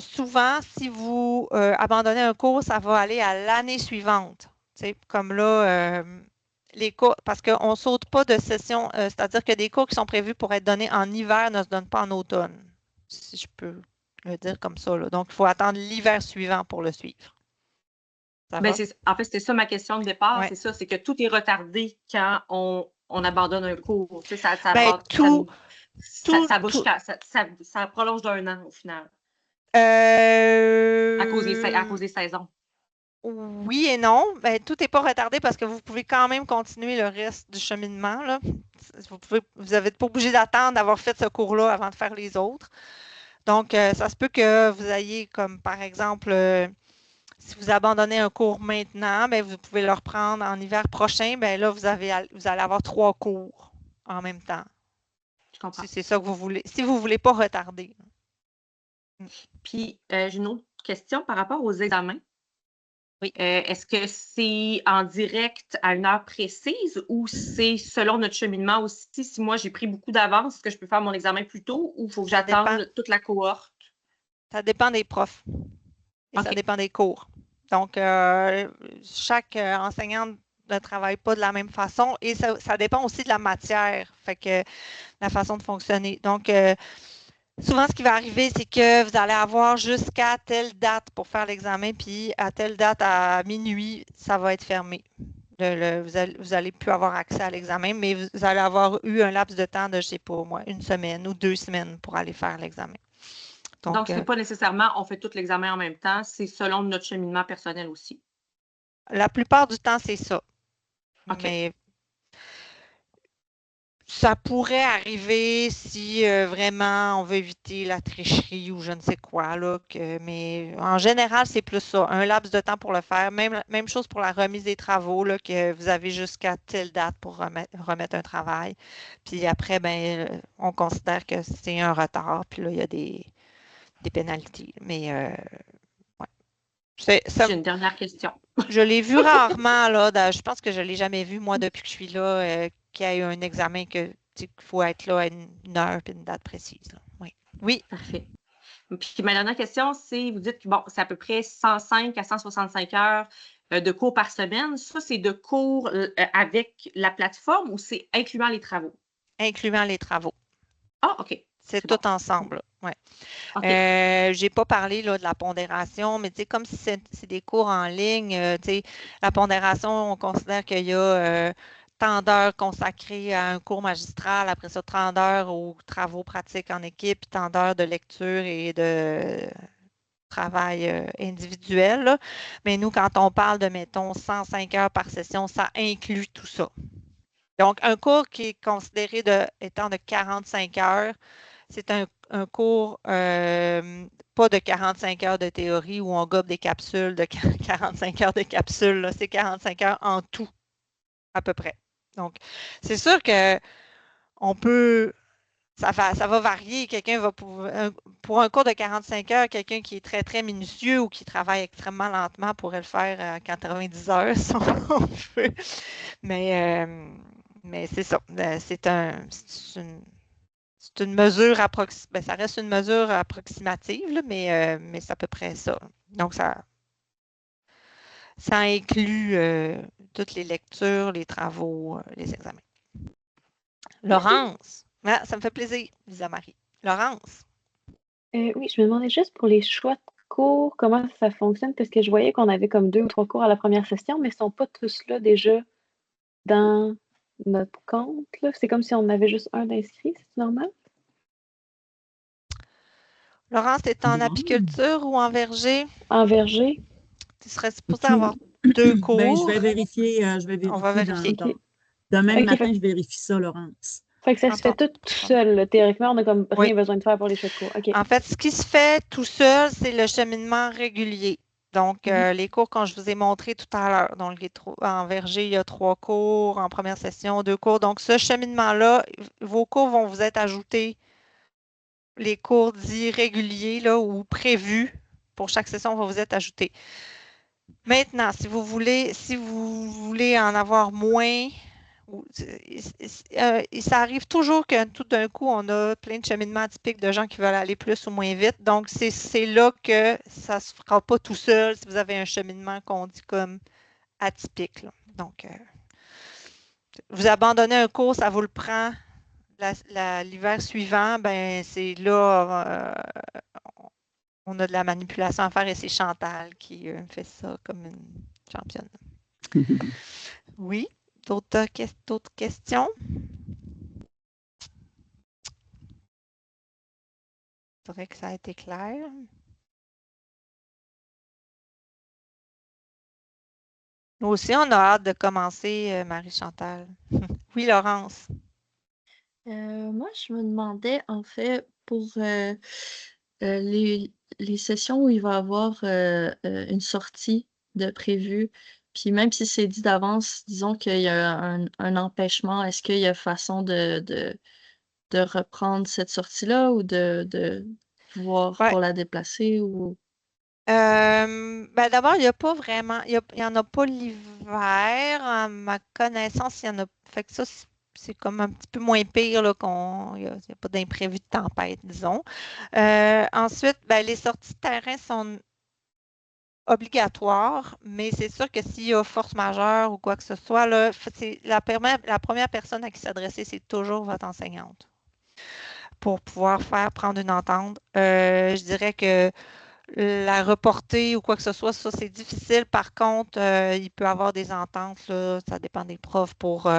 souvent, si vous abandonnez un cours, ça va aller à l'année suivante. T'sais, comme là, les cours, parce qu'on ne saute pas de session, c'est-à-dire que des cours qui sont prévus pour être donnés en hiver ne se donnent pas en automne, si je peux le dire comme ça, là. Donc, il faut attendre l'hiver suivant pour le suivre. Ça va? En fait, c'était ça ma question de départ, Ouais. c'est ça, c'est que tout est retardé quand on abandonne un cours. Tu sais, ça prolonge d'un an au final, à cause des saisons. Oui et non. Ben, tout n'est pas retardé parce que vous pouvez quand même continuer le reste du cheminement, là. Vous n'êtes pas obligé d'attendre d'avoir fait ce cours-là avant de faire les autres. Donc, ça se peut que vous ayez, comme par exemple, si vous abandonnez un cours maintenant, ben, vous pouvez le reprendre en hiver prochain. Ben, là, vous allez avoir 3 cours en même temps. Je comprends. Si c'est ça que vous voulez. Si vous ne voulez pas retarder. Puis, j'ai une autre question par rapport aux examens. Oui. Est-ce que c'est en direct à une heure précise ou c'est selon notre cheminement aussi? Si moi, j'ai pris beaucoup d'avance, est-ce que je peux faire mon examen plus tôt ou il faut que j'attende toute la cohorte? Ça dépend des profs. Et ça dépend des cours. Donc, chaque enseignant ne travaille pas de la même façon et ça dépend aussi de la matière, fait que la façon de fonctionner. Donc, Souvent, ce qui va arriver, c'est que vous allez avoir jusqu'à telle date pour faire l'examen, puis à telle date, à minuit, ça va être fermé. Vous allez plus avoir accès à l'examen, mais vous allez avoir eu un laps de temps de, je sais pas moi, 1 semaine ou 2 semaines pour aller faire l'examen. Donc, ce n'est pas nécessairement on fait tout l'examen en même temps, c'est selon notre cheminement personnel aussi. La plupart du temps, c'est ça. OK. Mais ça pourrait arriver si vraiment on veut éviter la tricherie ou je ne sais quoi, là, mais en général, c'est plus ça, un laps de temps pour le faire. Même chose pour la remise des travaux, là, que vous avez jusqu'à telle date pour remettre un travail. Puis après, ben, on considère que c'est un retard, puis là, il y a des pénalités. Mais ouais. J'ai une dernière question. Je l'ai vu rarement, là. Je pense que je ne l'ai jamais vu, moi, depuis que je suis là, qu'il y a eu un examen qu'il faut être là à une heure et une date précise. Là. Oui. Oui. Parfait. Puis ma dernière question, c'est, vous dites que bon, c'est à peu près 105 à 165 heures de cours par semaine. Ça, c'est de cours avec la plateforme ou c'est incluant les travaux? Incluant les travaux. Ah, OK. C'est tout bon. Ensemble. Ouais. Okay. Je n'ai pas parlé là, de la pondération, mais comme si c'est des cours en ligne, la pondération, on considère qu'il y a tant d'heures consacrées à un cours magistral, après ça, 30 heures aux travaux pratiques en équipe, puis tant d'heures de lecture et de travail individuel. Là. Mais nous, quand on parle de, mettons, 105 heures par session, ça inclut tout ça. Donc, un cours qui est considéré étant de 45 heures, c'est un cours pas de 45 heures de théorie où on gobe des capsules de 45 heures de capsules. C'est 45 heures en tout, à peu près. Donc, c'est sûr que on peut, ça va varier. Quelqu'un va pour un cours de 45 heures, quelqu'un qui est très, très minutieux ou qui travaille extrêmement lentement pourrait le faire à 90 heures si on veut. Mais c'est ça. C'est une mesure ça reste une mesure approximative, là, mais c'est à peu près ça. Donc, ça inclut toutes les lectures, les travaux, les examens. Laurence, ça me fait plaisir, Lisa Marie. Laurence. Oui, je me demandais juste pour les choix de cours, comment ça fonctionne, parce que je voyais qu'on avait comme 2 ou 3 cours à la première session, mais ils ne sont pas tous là déjà dans notre compte. C'est comme si on avait juste un d'inscrit, c'est normal? Laurence, tu es en apiculture ou en verger? En verger. Tu serais supposé avoir 2 cours. Ben, je vais vérifier. On va vérifier. Demain matin, je vérifie ça, Laurence. Fait que ça se fait tout seul. Là. Théoriquement, on n'a comme rien besoin de faire pour les choix de cours. Okay. En fait, ce qui se fait tout seul, c'est le cheminement régulier. Donc, les cours, quand je vous ai montré tout à l'heure, donc en verger, il y a 3 cours, en première session, 2 cours. Donc, ce cheminement-là, vos cours vont vous être ajoutés, les cours dits réguliers là, ou prévus pour chaque session vont vous être ajoutés. Maintenant, si vous voulez en avoir moins, ça arrive toujours que tout d'un coup, on a plein de cheminements atypiques de gens qui veulent aller plus ou moins vite. Donc, c'est là que ça ne se fera pas tout seul si vous avez un cheminement qu'on dit comme atypique. Là. Donc, vous abandonnez un cours, ça vous le prend l'hiver suivant, ben c'est là, on a de la manipulation à faire et c'est Chantal qui fait ça comme une championne. Oui. D'autres questions? Je dirais que ça a été clair. Nous aussi, on a hâte de commencer, Marie-Chantal. Oui, Laurence. Moi, je me demandais, en fait, pour les sessions où il va y avoir une sortie de prévu, puis même si c'est dit d'avance, disons qu'il y a un empêchement, est-ce qu'il y a façon de reprendre cette sortie-là ou de pouvoir pour la déplacer ou... Ben d'abord, il n'y a pas vraiment, il n'y en a pas l'hiver. À ma connaissance, il y en a. Fait que ça, c'est comme un petit peu moins pire là, il n'y a pas d'imprévu de tempête, disons. Ensuite, ben, les sorties de terrain sont obligatoires, mais c'est sûr que s'il y a force majeure ou quoi que ce soit, là, la première personne à qui s'adresser, c'est toujours votre enseignante. pour pouvoir faire prendre une entente. Je dirais que la reporter ou quoi que ce soit, ça, c'est difficile. Par contre, il peut y avoir des ententes, là, ça dépend des profs pour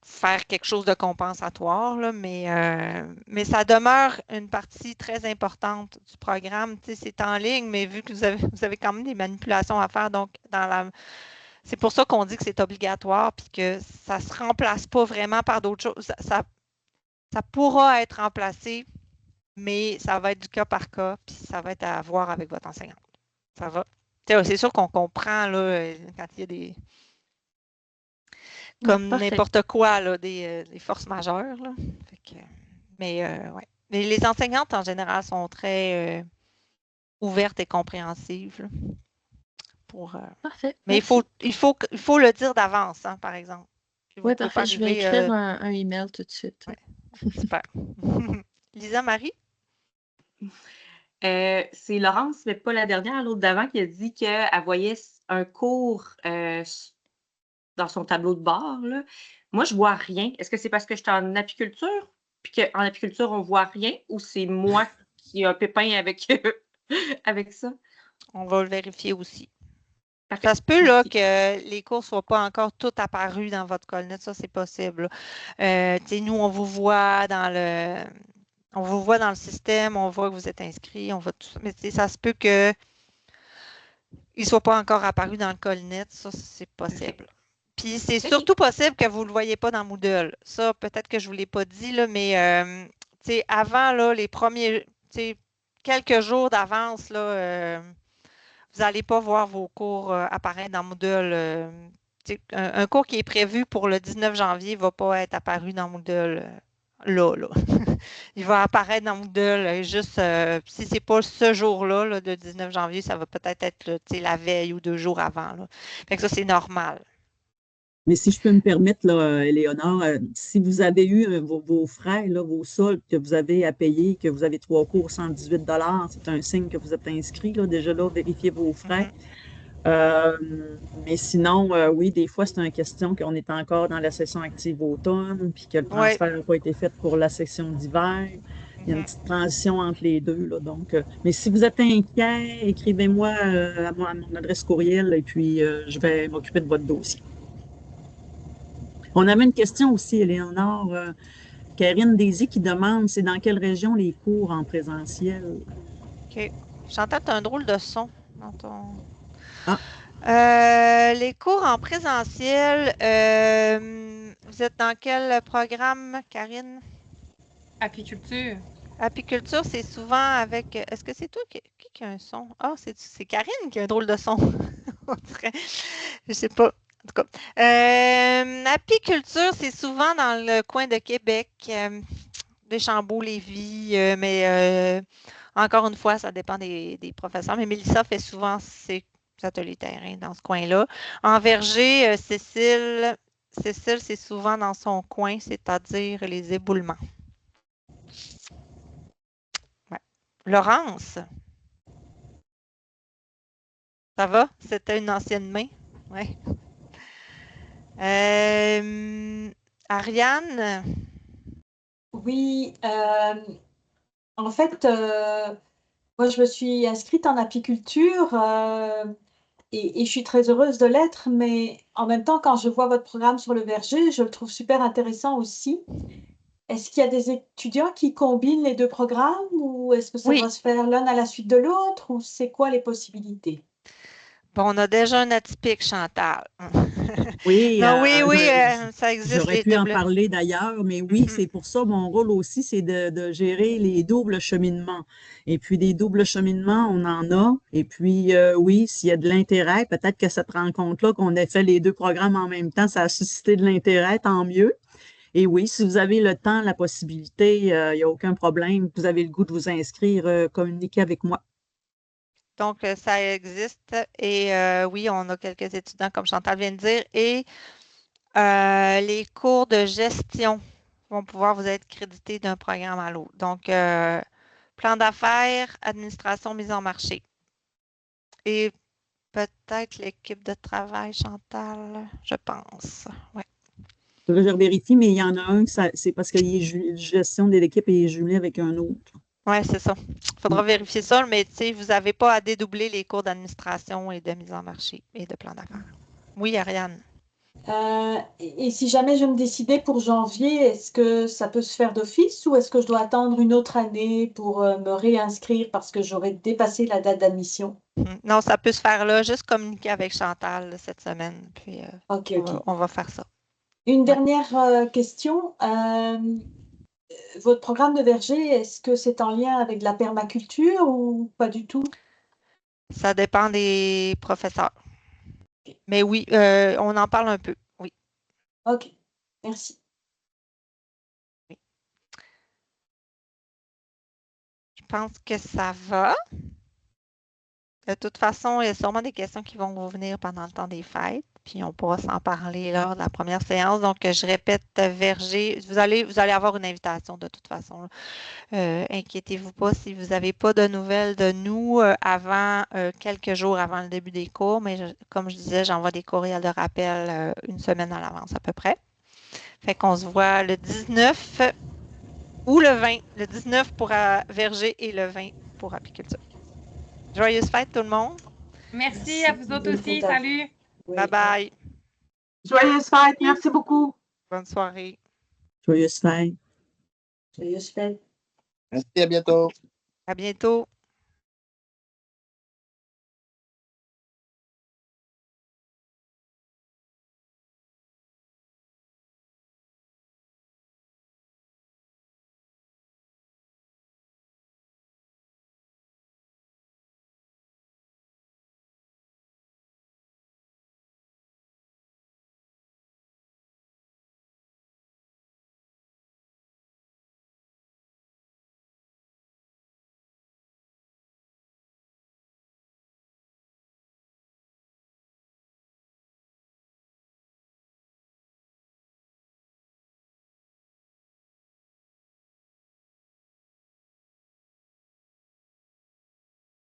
faire quelque chose de compensatoire, là, mais ça demeure une partie très importante du programme. Tu sais, c'est en ligne, mais vu que vous avez quand même des manipulations à faire, donc c'est pour ça qu'on dit que c'est obligatoire puis que ça ne se remplace pas vraiment par d'autres choses. Ça pourra être remplacé, mais ça va être du cas par cas, puis ça va être à voir avec votre enseignante. Ça va. C'est sûr qu'on comprend là, quand il y a des. Comme n'importe quoi, là, des forces majeures. Là. Mais ouais. Mais les enseignantes, en général, sont très ouvertes et compréhensives. Là, Parfait. Mais il faut le dire d'avance, hein, par exemple. Oui, parfait. Je vais écrire un email tout de suite. Ouais. Super. Lisa Marie? C'est Laurence, mais pas la dernière, l'autre d'avant, qui a dit qu'elle voyait un cours dans son tableau de bord. Là. Moi, je vois rien. Est-ce que c'est parce que je suis en apiculture, puis qu'en apiculture, on voit rien, ou c'est moi qui ai un pépin avec, avec ça? On va le vérifier aussi. Ça se peut là, que les cours ne soient pas encore tout apparus dans votre colnet, ça c'est possible. Nous, on vous voit dans le système, on voit que vous êtes inscrit, on voit tout ça. Mais ça se peut qu'ils ne soient pas encore apparus dans le colnet, ça c'est possible. Puis c'est surtout possible que vous ne le voyez pas dans Moodle. Ça, peut-être que je ne vous l'ai pas dit, là, mais avant, là, les premiers quelques jours d'avance, là, vous n'allez pas voir vos cours apparaître dans Moodle. Un cours qui est prévu pour le 19 janvier ne va pas être apparu dans Moodle là. Il va apparaître dans Moodle juste si ce n'est pas ce jour-là, là, le 19 janvier, ça va peut-être être la veille ou 2 jours avant. Là. Fait que ça, c'est normal. Mais si je peux me permettre, là, Éléonore, si vous avez eu vos frais, là, vos soldes que vous avez à payer, que vous avez 3 cours 118 $, c'est un signe que vous êtes inscrit. Là, déjà là, vérifiez vos frais. Mais sinon, oui, des fois, c'est une question qu'on est encore dans la session active automne, puis que le transfert n'a pas été fait pour la session d'hiver. Il y a une petite transition entre les deux. Là, donc, mais si vous êtes inquiet, écrivez-moi à mon adresse courriel et puis je vais m'occuper de votre dossier. On avait une question aussi, Éléonore. Karine Daisy qui demande, c'est dans quelle région les cours en présentiel? OK. Chantal, tu as un drôle de son dans ton... Ah. Les cours en présentiel, vous êtes dans quel programme, Karine? Apiculture. Apiculture, c'est souvent avec... Est-ce que c'est toi qui a un son? Ah, c'est Karine qui a un drôle de son. On dirait. Je sais pas. En tout cas. Apiculture, c'est souvent dans le coin de Québec, Deschambault, Lévis, mais encore une fois, ça dépend des professeurs. Mais Mélissa fait souvent ses ateliers terrain dans ce coin-là. En Verger, Cécile, c'est souvent dans son coin, c'est-à-dire les éboulements. Ouais. Laurence? Ça va? C'était une ancienne main? Oui. Ariane? Oui, en fait, moi, je me suis inscrite en apiculture et je suis très heureuse de l'être, mais en même temps, quand je vois votre programme sur le verger, je le trouve super intéressant aussi. Est-ce qu'il y a des étudiants qui combinent les deux programmes ou est-ce que ça doit se faire l'un à la suite de l'autre ou c'est quoi les possibilités? Bon, on a déjà un atypique, Chantal. Oui, non, oui, ça existe. J'aurais pu en parler d'ailleurs, mais oui, c'est pour ça, mon rôle aussi, c'est de gérer les doubles cheminements. Et puis, des doubles cheminements, on en a. Et puis, oui, s'il y a de l'intérêt, peut-être que cette rencontre-là, qu'on ait fait les deux programmes en même temps, ça a suscité de l'intérêt, tant mieux. Et oui, si vous avez le temps, la possibilité, il n'y a aucun problème. Vous avez le goût de vous inscrire, communiquez avec moi. Donc, ça existe. Et oui, on a quelques étudiants, comme Chantal vient de dire. Et les cours de gestion vont pouvoir vous être crédités d'un programme à l'autre. Donc, plan d'affaires, administration, mise en marché. Et peut-être l'équipe de travail, Chantal, je pense. Ouais. Faudrait que je vérifie, mais il y en a un, c'est parce que la gestion de l'équipe est jumelée avec un autre. Oui, c'est ça. Il faudra vérifier ça, mais vous n'avez pas à dédoubler les cours d'administration et de mise en marché et de plan d'affaires. Oui, Ariane. Et si jamais je me décidais pour janvier, est-ce que ça peut se faire d'office ou est-ce que je dois attendre une autre année pour me réinscrire parce que j'aurais dépassé la date d'admission? Non, ça peut se faire là, juste communiquer avec Chantal cette semaine, puis Ok. on va faire ça. Une dernière question. Votre programme de verger, est-ce que c'est en lien avec la permaculture ou pas du tout? Ça dépend des professeurs. Mais oui, on en parle un peu, oui. Ok, merci. Oui. Je pense que ça va. De toute façon, il y a sûrement des questions qui vont vous venir pendant le temps des fêtes, puis on pourra s'en parler lors de la première séance. Donc, je répète, Verger, vous allez avoir une invitation de toute façon. Inquiétez-vous pas si vous n'avez pas de nouvelles de nous avant quelques jours avant le début des cours, mais comme je disais, j'envoie des courriels de rappel une semaine à l'avance à peu près. Fait qu'on se voit le 19 ou le 20. Le 19 pour Verger et le 20 pour apiculture. Joyeuse fête tout le monde. Merci à vous autres aussi. Salut. Bye bye. Joyeuse fête. Merci beaucoup. Bonne soirée. Joyeuse fête. Joyeuse fête. Merci, à bientôt. À bientôt.